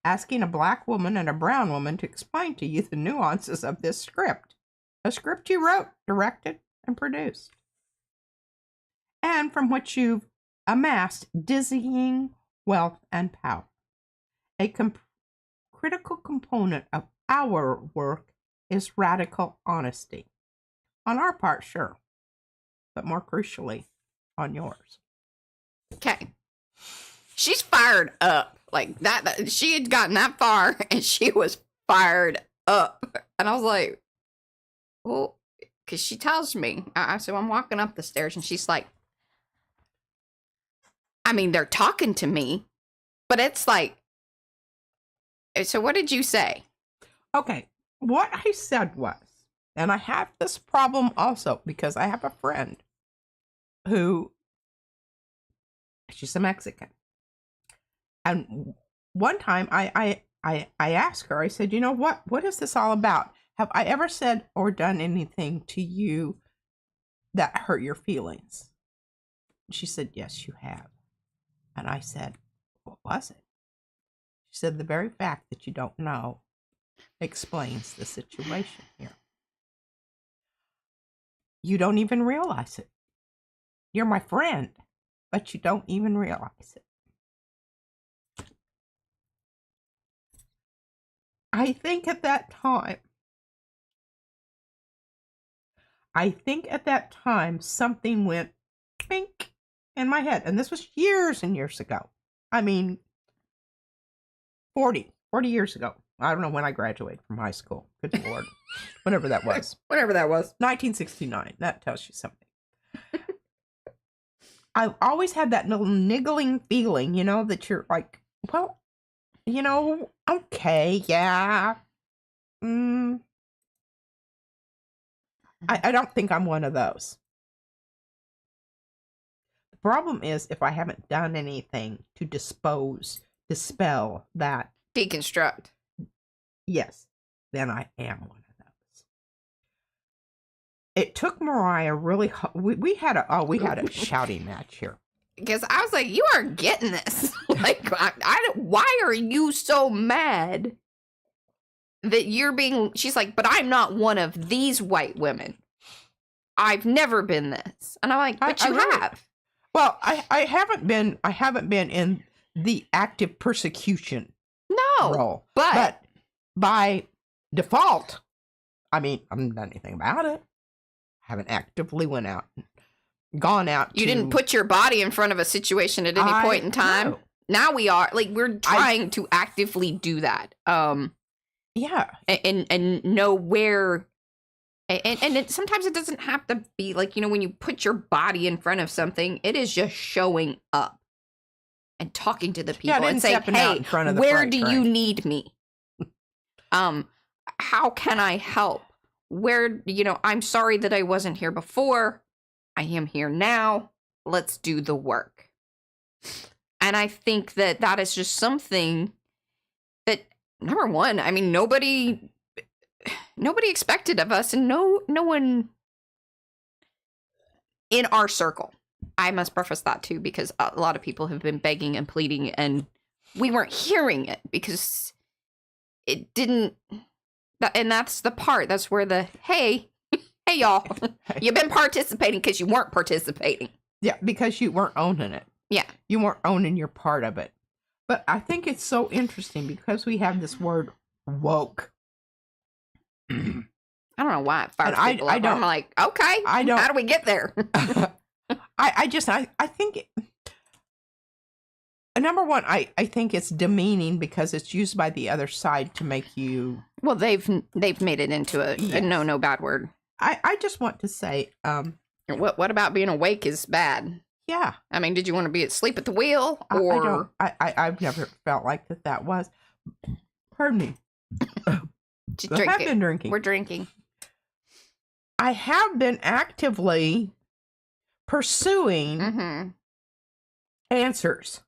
asking a black woman and a brown woman to explain to you the nuances of this script, a script you wrote, directed, and produced, and from which you've amassed dizzying wealth and power. A critical component of our work is radical honesty. On our part, sure, but more crucially, on yours. Okay. She's fired up. Like that she had gotten that far and she was fired up. And I was like, well, because she tells me, so I'm walking up the stairs and she's like, I mean, they're talking to me, but it's like, so what did you say? Okay, what I said was, and I have this problem also because I have a friend who, she's a Mexican. And one time I asked her, I said, what is this all about? Have I ever said or done anything to you that hurt your feelings? She said, yes, you have. And I said, what was it? She said, the very fact that you don't know explains the situation here. You don't even realize it. You're my friend, but you don't even realize it. I think at that time, something went pink in my head. And this was years and years ago. I mean, 40 years ago. I don't know when I graduated from high school. Good Lord. Whenever that was. 1969. That tells you something. I've always had that little niggling feeling, that you're like, well, okay, yeah. I don't think I'm one of those. The problem is if I haven't done anything to dispel that. Deconstruct. Yes, then I am one of those. It took Mariah really. We had a shouting match here. Because I was like, you aren't getting this. Like, why are you so mad that you're being, she's like, but I'm not one of these white women. I've never been this. And I'm like, but you have. Well, I haven't been in the active persecution role. But by default, I mean, I haven't done anything about it. I haven't actively gone out. You didn't put your body in front of a situation at any point in time. No. Now we are, like, we're trying to actively do that. Yeah. And know where, and sometimes it doesn't have to be like, when you put your body in front of something, it is just showing up and talking to the people and saying, hey, where do you need me? How can I help? Where, I'm sorry that I wasn't here before. I am here now. Let's do the work. And I think that is just something that, number one, I mean, nobody expected of us, and no one in our circle. I must preface that too, because a lot of people have been begging and pleading, and we weren't hearing it because it didn't. And that's the part. That's where the hey y'all, you've been participating because you weren't participating. Yeah, because you weren't owning it. Yeah, you weren't owning your part of it. But I think it's so interesting because we have this word woke. I don't know why it fires And people up. I'm like, okay, I don't. How do we get there? I think number one, I think it's demeaning because it's used by the other side to make you. Well, they've made it into a no bad word. I just want to say, what about being awake is bad? Yeah. I mean, did you want to be asleep at the wheel, or I've never felt like that was. Pardon me. I have been drinking. We're drinking. I have been actively pursuing answers.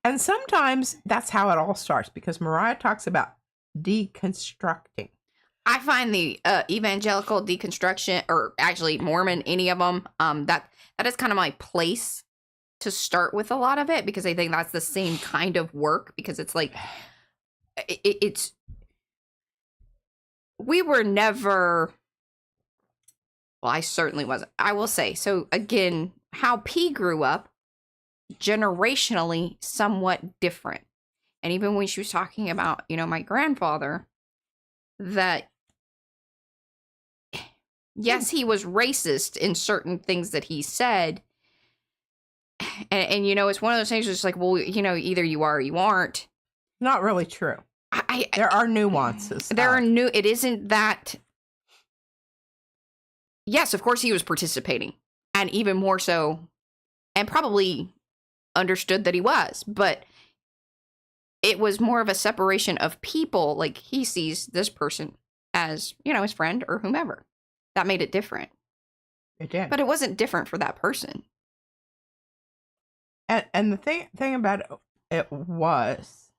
And sometimes that's how it all starts, because Mariah talks about deconstructing. I find the evangelical deconstruction, or actually Mormon, any of them, that is kind of my place to start with a lot of it, because I think that's the same kind of work, because it's like, it's, we were never, well, I certainly wasn't. I will say, so again, how P grew up, generationally, somewhat different. And even when she was talking about, my grandfather, that, yes, he was racist in certain things that he said. And it's one of those things that's like, well, either you are or you aren't. Not really true. There are nuances. It isn't that. Yes, of course he was participating, and even more so, and probably understood that he was, but it was more of a separation of people. Like, he sees this person as, his friend or whomever. That made it different. It did. But it wasn't different for that person. And the thing about it was,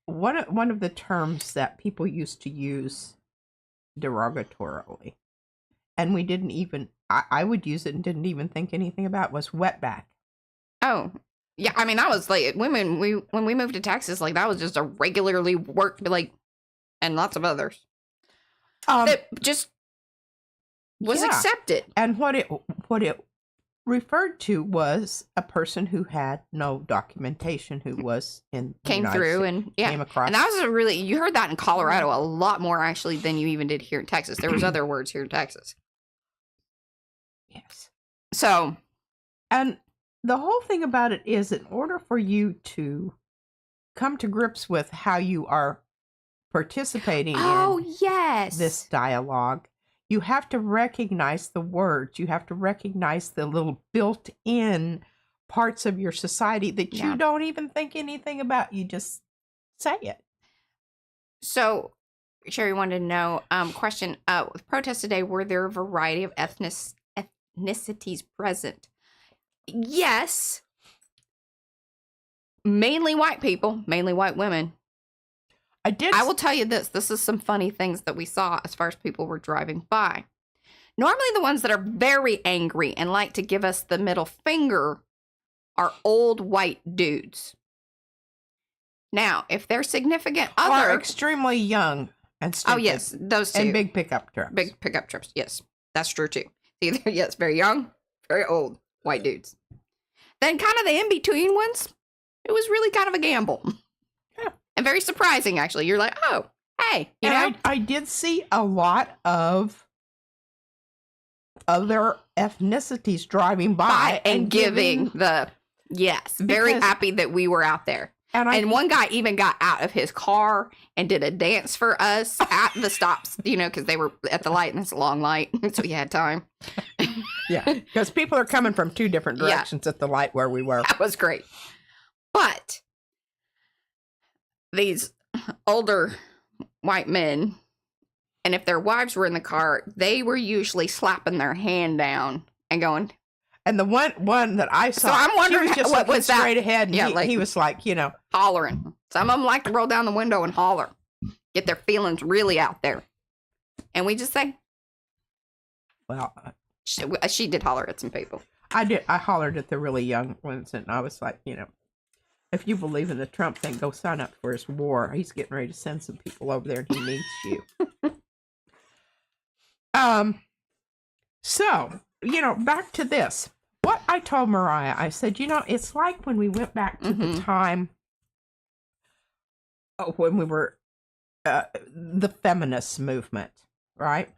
one of the terms that people used to use derogatorily, and we didn't even, I would use it and didn't even think anything about, was wetback. Oh, yeah. I mean, that was like, when we moved to Texas, like, that was just a regularly worked, like, and lots of others. That just was accepted. And what it referred to was a person who had no documentation, who was came through and came across. And that was you heard that in Colorado a lot more actually than you even did here in Texas. There was other words here in Texas. Yes. So, and the whole thing about it is, in order for you to come to grips with how you are participating in this dialogue, you have to recognize the words. You have to recognize the little built-in parts of your society that you don't even think anything about. You just say it. So, Sherry wanted to know, question, with protests today, were there a variety of ethnicities present? Yes. Mainly white people, mainly white women. I will tell you this. This is some funny things that we saw as far as people were driving by. Normally the ones that are very angry and like to give us the middle finger are old white dudes. Now, if they're significant other... Or extremely young and stupid. Oh, yes. Those two. And big pickup trucks. Big pickup trucks. Yes. That's true, too. Either, yes, very young, very old white dudes. Then kind of the in-between ones, it was really kind of a gamble. And very surprising, actually. You're like, oh, hey, you know? I did see a lot of other ethnicities driving by and giving the, yes, very happy that we were out there. And one guy even got out of his car and did a dance for us at the stops, because they were at the light, and it's a long light, so he had time. Yeah, because people are coming from two different directions at the light where we were. That was great. But these older white men, and if their wives were in the car, they were usually slapping their hand down and going. And the one that I saw, so I'm wondering, she was just what was that? Straight ahead, and he was like, hollering. Some of them like to roll down the window and holler, get their feelings really out there. And we just say, well, she did holler at some people. I did. I hollered at the really young ones, and I was like, if you believe in the Trump thing, go sign up for his war. He's getting ready to send some people over there, and he needs you. So, back to this. What I told Mariah, I said, it's like when we went back to the time when we were the feminist movement, right?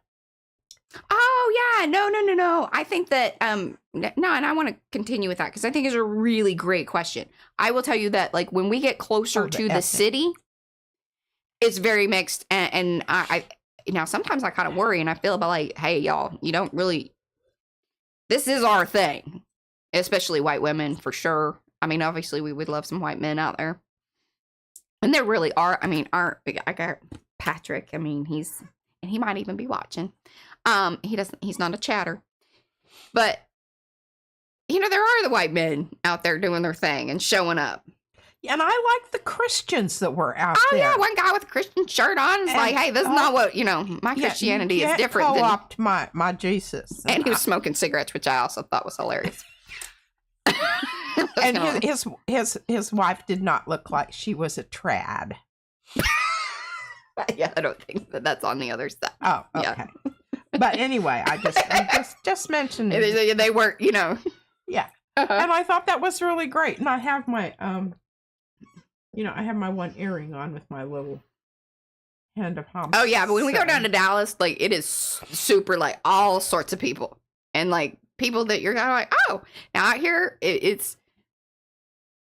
Oh yeah, no. I think that no, and I want to continue with that because I think it's a really great question. I will tell you that like when we get closer to the city, it's very mixed, and I now sometimes I kind of worry and I feel about like, hey y'all, you don't really. This is our thing, especially white women for sure. I mean, obviously we would love some white men out there, and there really are. I mean, I got Patrick. I mean, he might even be watching. He's not a chatter, but you know, there are the white men out there doing their thing and showing up. And I like the Christians that were out there. Oh yeah, one guy with a Christian shirt on is like, hey, this is not what, you know, my Christianity is different than my Jesus. And he was smoking cigarettes, which I also thought was hilarious. And his wife did not look like she was a trad. Yeah, I don't think that's on the other side. Oh, okay. Yeah. But anyway, I just mentioned it. They weren't, you know. Yeah. And I thought that was really great. And I have my I have my one earring on with my little hand of homicide. Oh yeah, but when we go down to Dallas, like it is super like all sorts of people. And like people that you're kind of like, oh, now out here it's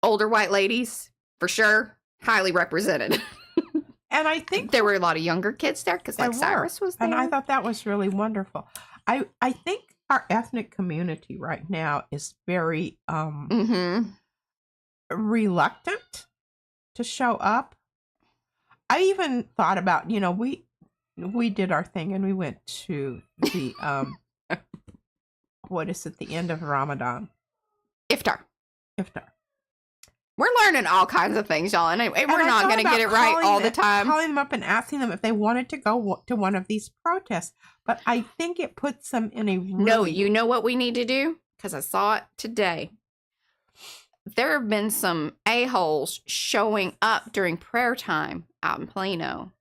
older white ladies for sure, highly represented. And I think there were a lot of younger kids there because like Cyrus was there. And I thought that was really wonderful. I think our ethnic community right now is very reluctant to show up. I even thought about, you know, we did our thing and we went to the what is it, the end of Ramadan? Iftar. We're learning all kinds of things, y'all, and we're not going to get it right all the time. Calling them up and asking them if they wanted to go to one of these protests. But I think it puts them in a No, you know what we need to do? Because I saw it today. There have been some a-holes showing up during prayer time out in Plano.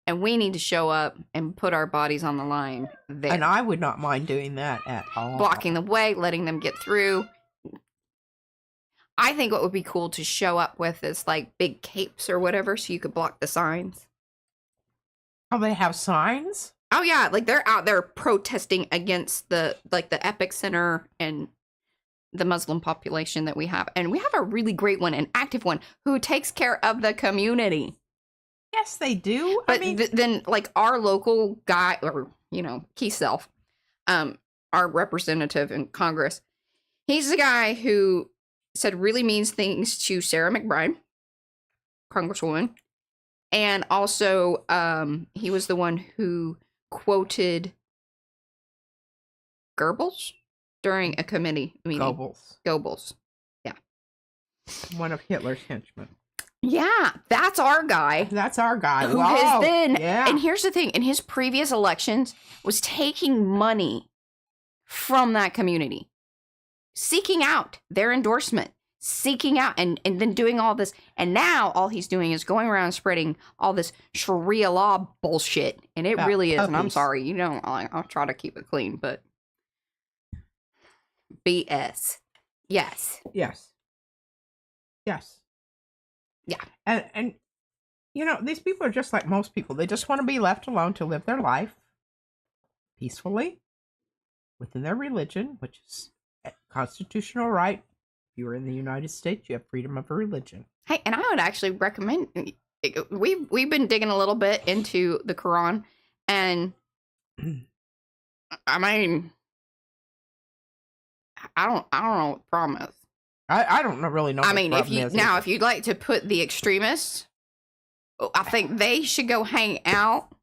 And we need to show up and put our bodies on the line there. And I would not mind doing that at all. Blocking the way, letting them get through. I think what would be cool to show up with is like big capes or whatever so you could block the signs. Oh, they have signs? Oh yeah, like they're out there protesting against the Epic Center and the Muslim population that we have. And we have a really great one, an active one, who takes care of the community. Yes, they do. But then like our local guy, or, you know, key self, our representative in Congress, he's the guy who said really mean things to Sarah McBride, Congresswoman. And also, he was the one who quoted Goebbels during a committee meeting. Goebbels. Yeah. One of Hitler's henchmen. Yeah, that's our guy. Who has been, and here's the thing, in his previous elections, was taking money from that community, seeking out their endorsement, seeking out, and then doing all this. And now all he's doing is going around spreading all this Sharia law bullshit. And it really is. Puppies. And I'm sorry, you know, I'll try to keep it clean, but BS. Yes. Yeah. And you know, these people are just like most people. They just want to be left alone to live their life peacefully within their religion, which is a constitutional right. If you are in the United States, you have freedom of religion. Hey, and I would actually recommend, we've been digging a little bit into the Quran, and I mean, I don't know what the problem is. I don't really know. I mean, if you'd like to put the extremists, I think they should go hang out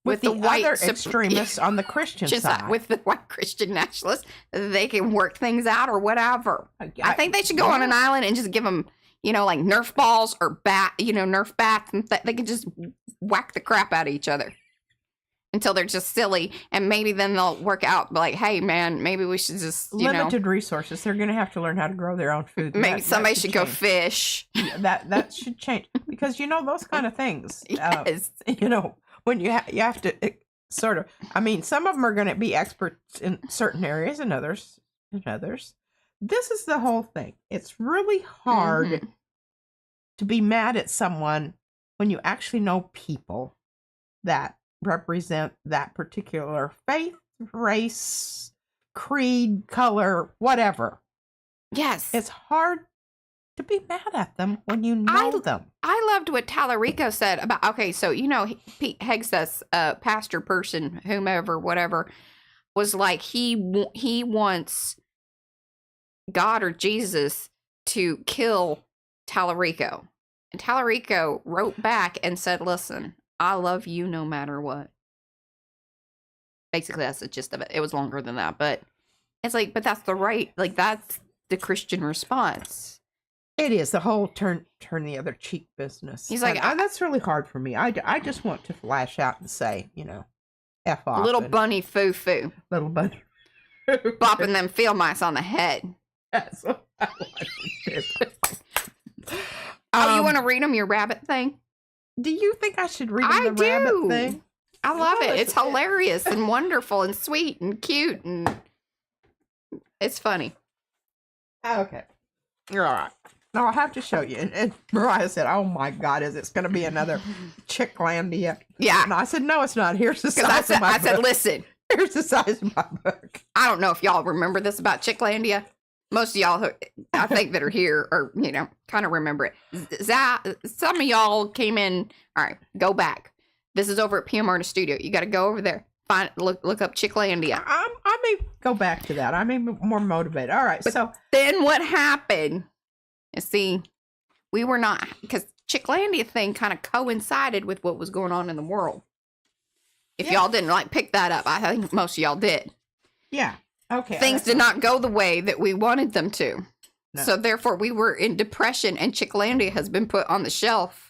with the white other extremists on the Christian side. With the white Christian nationalists. They can work things out or whatever. I think they should go on an island and just give them, you know, like Nerf balls or Nerf bats, and they can just whack the crap out of each other until they're just silly, and maybe then they'll work out like, hey man, maybe we should just limited resources. They're going to have to learn how to grow their own food. Maybe somebody should go fish. That should change, because you know those kind of things. Yes. You know, when you have to sort of. I mean, some of them are going to be experts in certain areas, and others. This is the whole thing. It's really hard to be mad at someone when you actually know people that represent that particular faith, race, creed, color, whatever. Yes. It's hard to be mad at them when you know them. I loved what Tallarico said about, okay, so, you know, Pete Hegseth's pastor person, whomever, whatever, was like, he wants God or Jesus to kill Tallarico. And Tallarico wrote back and said, listen, I love you no matter what. Basically, that's the gist of it. It was longer than that, but it's like, but that's that's the Christian response. It is the whole turn the other cheek business. He's like, that's really hard for me. I just want to lash out and say, you know, F off. Little bunny foo-foo. Little bunny. Bopping them field mice on the head. That's what I like to do. Oh, you want to read them your rabbit thing? Do you think I should read them the rabbit thing? I love it. It's hilarious and wonderful and sweet and cute and it's funny. Okay. You're all right. No, I'll have to show you. And Mariah said, oh my God, it's going to be another Chicklandia. Yeah. And I said, no, it's not. Here's the size of my book. I said, listen. Here's the size of my book. I don't know if y'all remember this about Chicklandia. Most of y'all, I think, that are here or, you know, kind of remember it. Some of y'all came in. All right, go back. This is over at PM Artist Studio. You got to go over there. Look up Chicklandia. I may go back to that. I may be more motivated. All right. But so then what happened? You see, we were not, because Chicklandia thing kind of coincided with what was going on in the world. If y'all didn't pick that up, I think most of y'all did. Yeah. Okay. Things did not go the way that we wanted them to. No. So therefore we were in depression and Chicklandia has been put on the shelf.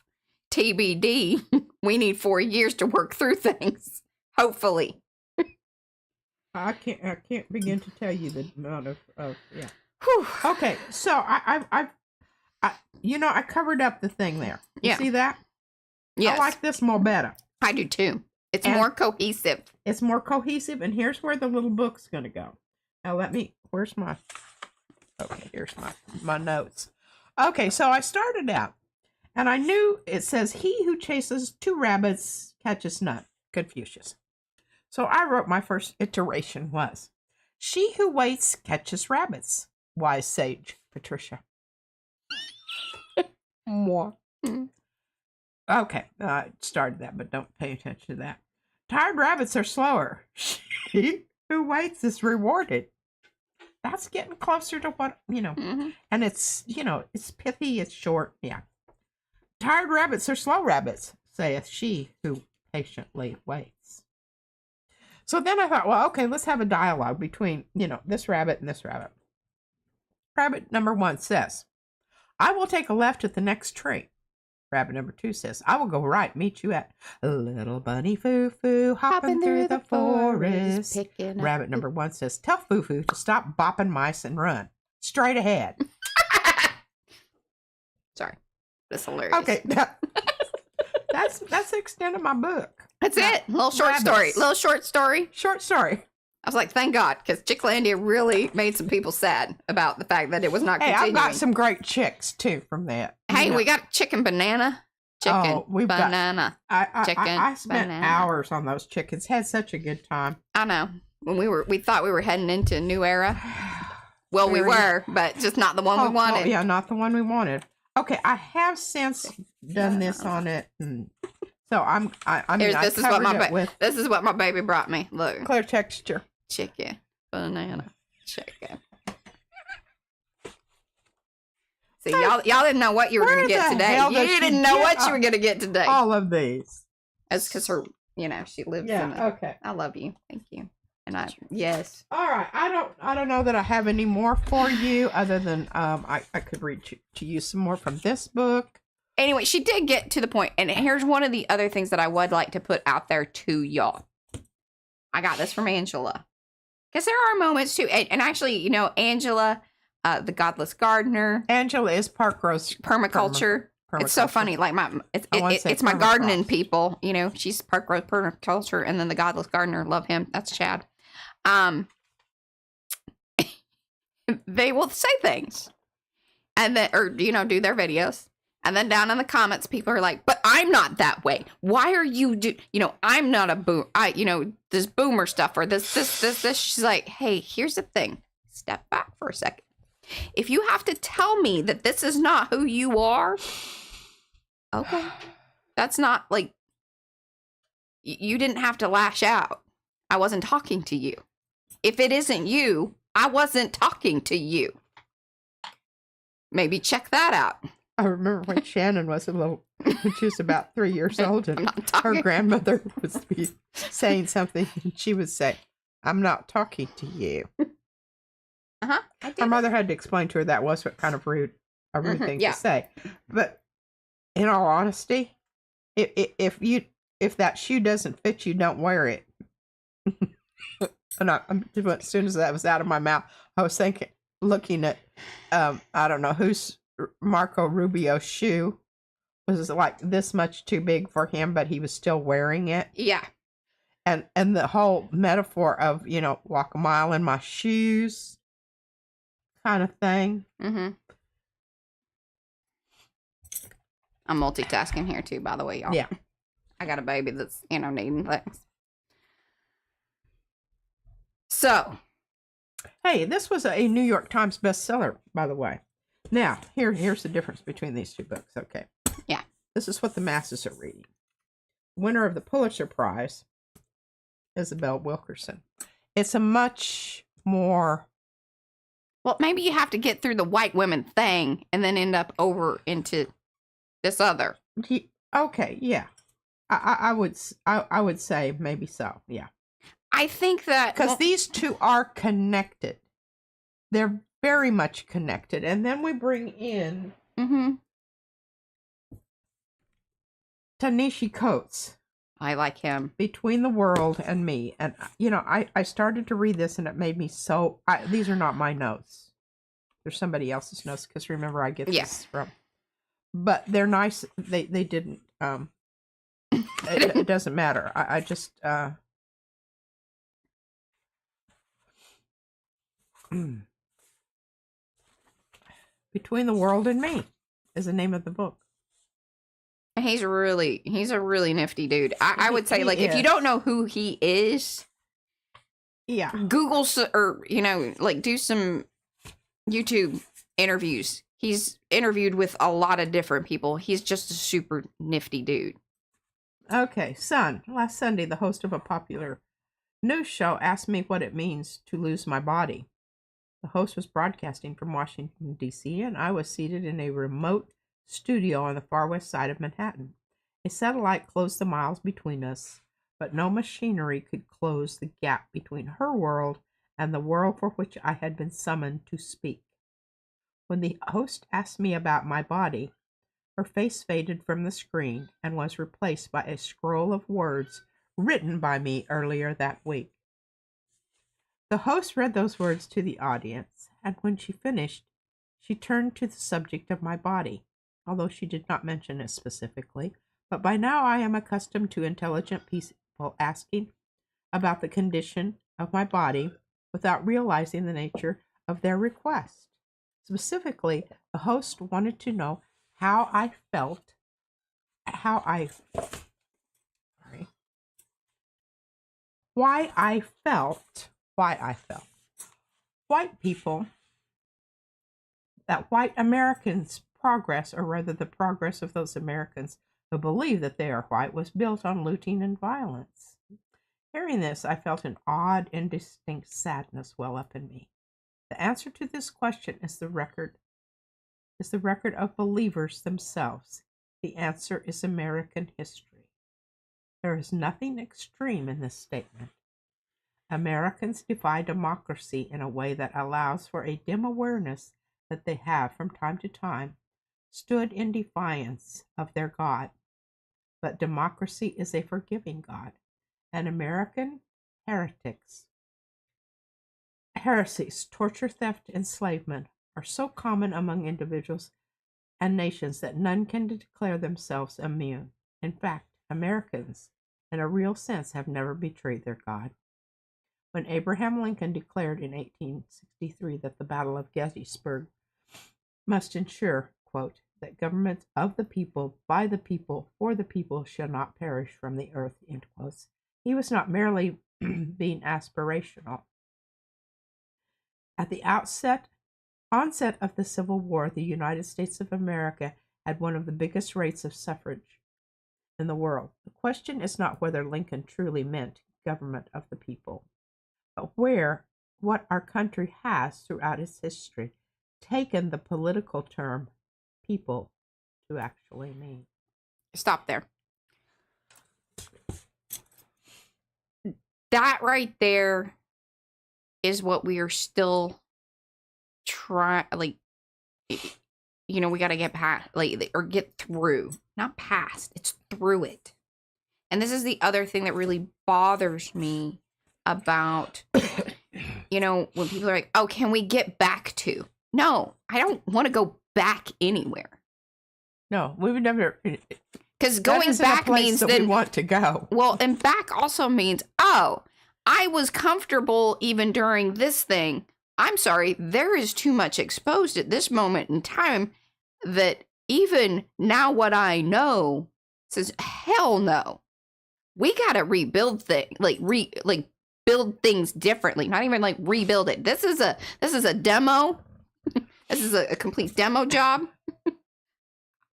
TBD. We need 4 years to work through things. Hopefully. I can't begin to tell you the amount of yeah. Whew. Okay, so I covered up the thing there. You see that? Yes. I like this more better. I do too. It's more cohesive. It's more cohesive, and here's where the little book's gonna go. Now here's my notes. Okay, so I started out, and I knew it says, he who chases 2 rabbits catches none. Confucius. So I wrote my first iteration was, she who waits catches rabbits. Wise sage, Patricia. More. Okay, I started that, but don't pay attention to that. Tired rabbits are slower. She who waits is rewarded. That's getting closer to what, and it's, it's pithy, it's short, yeah. Tired rabbits are slow rabbits, saith she who patiently waits. So then I thought, well, okay, let's have a dialogue between, this rabbit and this rabbit. Rabbit number 1 says, I will take a left at the next tree. Rabbit number 2 says, I will go right, meet you at little bunny foo-foo hopping through the forest. Rabbit number 1 says, tell foo-foo to stop bopping mice and run straight ahead. Sorry, that's hilarious. Okay, that's the extent of my book. That's it. Little short story. Short story. I was like, thank God, because Chicklandia really made some people sad about the fact that it was not continuing. I've got some great chicks, too, from that. Hey, we got chicken banana. Banana. I spent hours on those chickens. Had such a good time. I know. When we thought we were heading into a new era. Well, we were, but just not the one we wanted. Yeah, not the one we wanted. Okay, I have since done this on it. So this is what my baby brought me. Look. Clear texture. Chicken. Banana. Chicken. See, y'all didn't know what you were going to get today. You didn't know what you were going to get today. All of these. That's because her, she lives in it. Okay. I love you. Thank you. And yes. All right. I don't know that I have any more for you other than I could read to you some more from this book. Anyway, she did get to the point, and here's one of the other things that I would like to put out there to y'all. I got this from Angela. Because there are moments, too, and actually, Angela, the Godless Gardener. Angela is Parkrose. Permaculture. It's so funny. Like, it's my gardening people. She's Parkrose Permaculture, and then the Godless Gardener, love him. That's Chad. They will say things, and then, do their videos. And then down in the comments, people are like, but I'm not that way. Why are you I'm not a boom. This boomer stuff or this. She's like, hey, here's the thing. Step back for a second. If you have to tell me that this is not who you are, okay. That's not like, you didn't have to lash out. I wasn't talking to you. If it isn't you, I wasn't talking to you. Maybe check that out. I remember when Shannon was when she was about 3 years old, and her grandmother would be saying something, and she would say, I'm not talking to you. Her mother had to explain to her that was what kind of a rude thing to say. But in all honesty, if that shoe doesn't fit you, don't wear it. And as soon as that was out of my mouth, I was looking at, I don't know who's Marco Rubio's shoe was like this much too big for him, but he was still wearing it. Yeah. And the whole metaphor of, walk a mile in my shoes kind of thing. Mm-hmm. I'm multitasking here too, by the way, y'all. Yeah. I got a baby that's, needing things. So. Hey, this was a New York Times bestseller, by the way. Now, here's the difference between these two books. Okay. Yeah. This is what the masses are reading. Winner of the Pulitzer Prize, Isabel Wilkerson. It's a much more... Well, maybe you have to get through the white women thing and then end up over into this other. Okay, yeah. I would say maybe so, yeah. I think that... Because these two are connected. They're very much connected. And then we bring in Ta-Nehisi Coates. I like him. Between the World and Me. And, I started to read this and it made me so... these are not my notes. They're somebody else's notes because remember I get this from... But they're nice. They didn't... it doesn't matter. I just... Between the World and Me is the name of the book. He's a really nifty dude. I would say, like, if you don't know who he is, Google or do some YouTube interviews. He's interviewed with a lot of different people. He's just a super nifty dude. Okay, son. Last Sunday, the host of a popular news show asked me what it means to lose my body. The host was broadcasting from Washington, D.C., and I was seated in a remote studio on the far west side of Manhattan. A satellite closed the miles between us, but no machinery could close the gap between her world and the world for which I had been summoned to speak. When the host asked me about my body, her face faded from the screen and was replaced by a scroll of words written by me earlier that week. The host read those words to the audience, and when she finished, she turned to the subject of my body, although she did not mention it specifically. But by now I am accustomed to intelligent people asking about the condition of my body without realizing the nature of their request. Specifically, the host wanted to know why I felt. White Americans' progress, or rather the progress of those Americans who believe that they are white, was built on looting and violence. Hearing this, I felt an odd and distinct sadness well up in me. The answer to this question is the record of believers themselves. The answer is American history. There is nothing extreme in this statement. Americans defy democracy in a way that allows for a dim awareness that they have from time to time stood in defiance of their God. But democracy is a forgiving God, and American heresies, torture, theft, enslavement, are so common among individuals and nations that none can declare themselves immune. In fact, Americans, in a real sense, have never betrayed their God. When Abraham Lincoln declared in 1863 that the Battle of Gettysburg must ensure, quote, that governments of the people, by the people, for the people shall not perish from the earth, end quotes. He was not merely being aspirational. At the onset of the Civil War, the United States of America had one of the biggest rates of suffrage in the world. The question is not whether Lincoln truly meant government of the people, but what our country has throughout its history taken the political term people to actually mean. Stop there. That right there is what we are still trying, like, you know, we got to get past, like, or get through, not past, it's through it. And this is the other thing that really bothers me about, you know, when people are like, oh, can we get back to? No, I don't want to go back anywhere. No, we would never. Because going back means that we want to go. Well, and back also means, oh, I was comfortable even during this thing. I'm sorry, there is too much exposed at this moment in time that even now what I know says, hell no. We gotta rebuild things, build things differently. Not even like rebuild it. This is a demo. This is a complete demo job.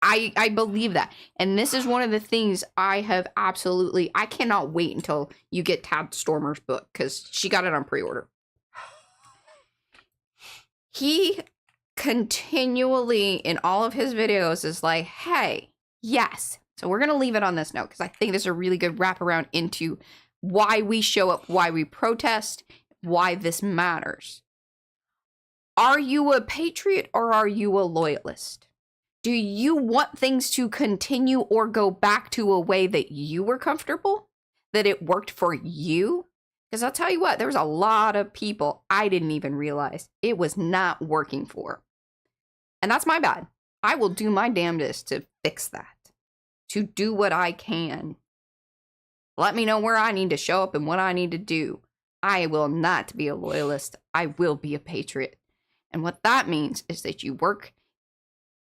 I believe that. And this is one of the things I cannot wait until you get Tad Stormer's book, because she got it on pre-order. He continually in all of his videos is like, hey, yes. So we're going to leave it on this note, because I think this is a really good wraparound into why we show up, why we protest, why this matters. Are you a patriot or are you a loyalist? Do you want things to continue or go back to a way that you were comfortable? That it worked for you? Because I'll tell you what, there was a lot of people I didn't even realize it was not working for. And that's my bad. I will do my damnedest to fix that. To do what I can. Let me know where I need to show up and what I need to do. I will not be a loyalist. I will be a patriot. And what that means is that you work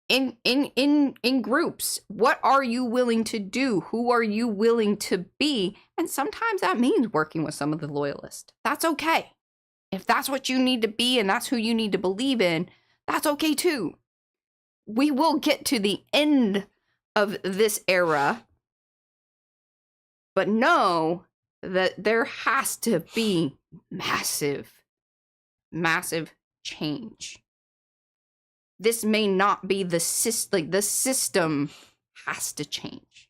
in groups. What are you willing to do? Who are you willing to be? And sometimes that means working with some of the loyalists. That's okay. If that's what you need to be and that's who you need to believe in, that's okay too. We will get to the end of this era, but know that there has to be massive change. This may not be the system. Like, the system has to change.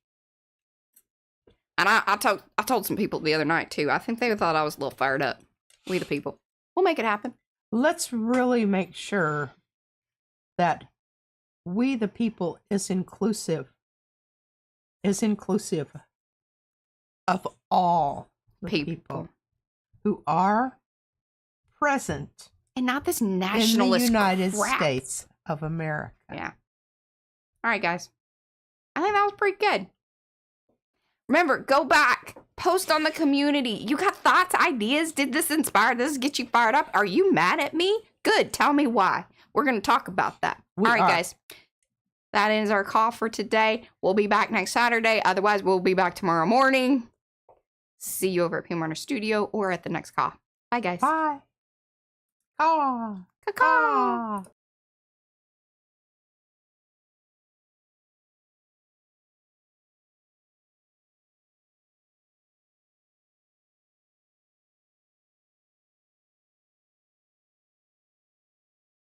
And I told some people the other night too. I think they thought I was a little fired up. We the people. We'll make it happen. Let's really make sure that we the people is inclusive of all the people who are present and not this nationalist in the United crap. States of America. Yeah. All right, guys. I think that was pretty good. Remember, go back, post on the community. You got thoughts, ideas? Did this inspire? Does this get you fired up? Are you mad at me? Good. Tell me why. We're going to talk about that. All right, guys. That is our call for today. We'll be back next Saturday. Otherwise, we'll be back tomorrow morning. See you over at PM Runner Studio or at the next call. Bye, guys. Bye. Caw. Caw.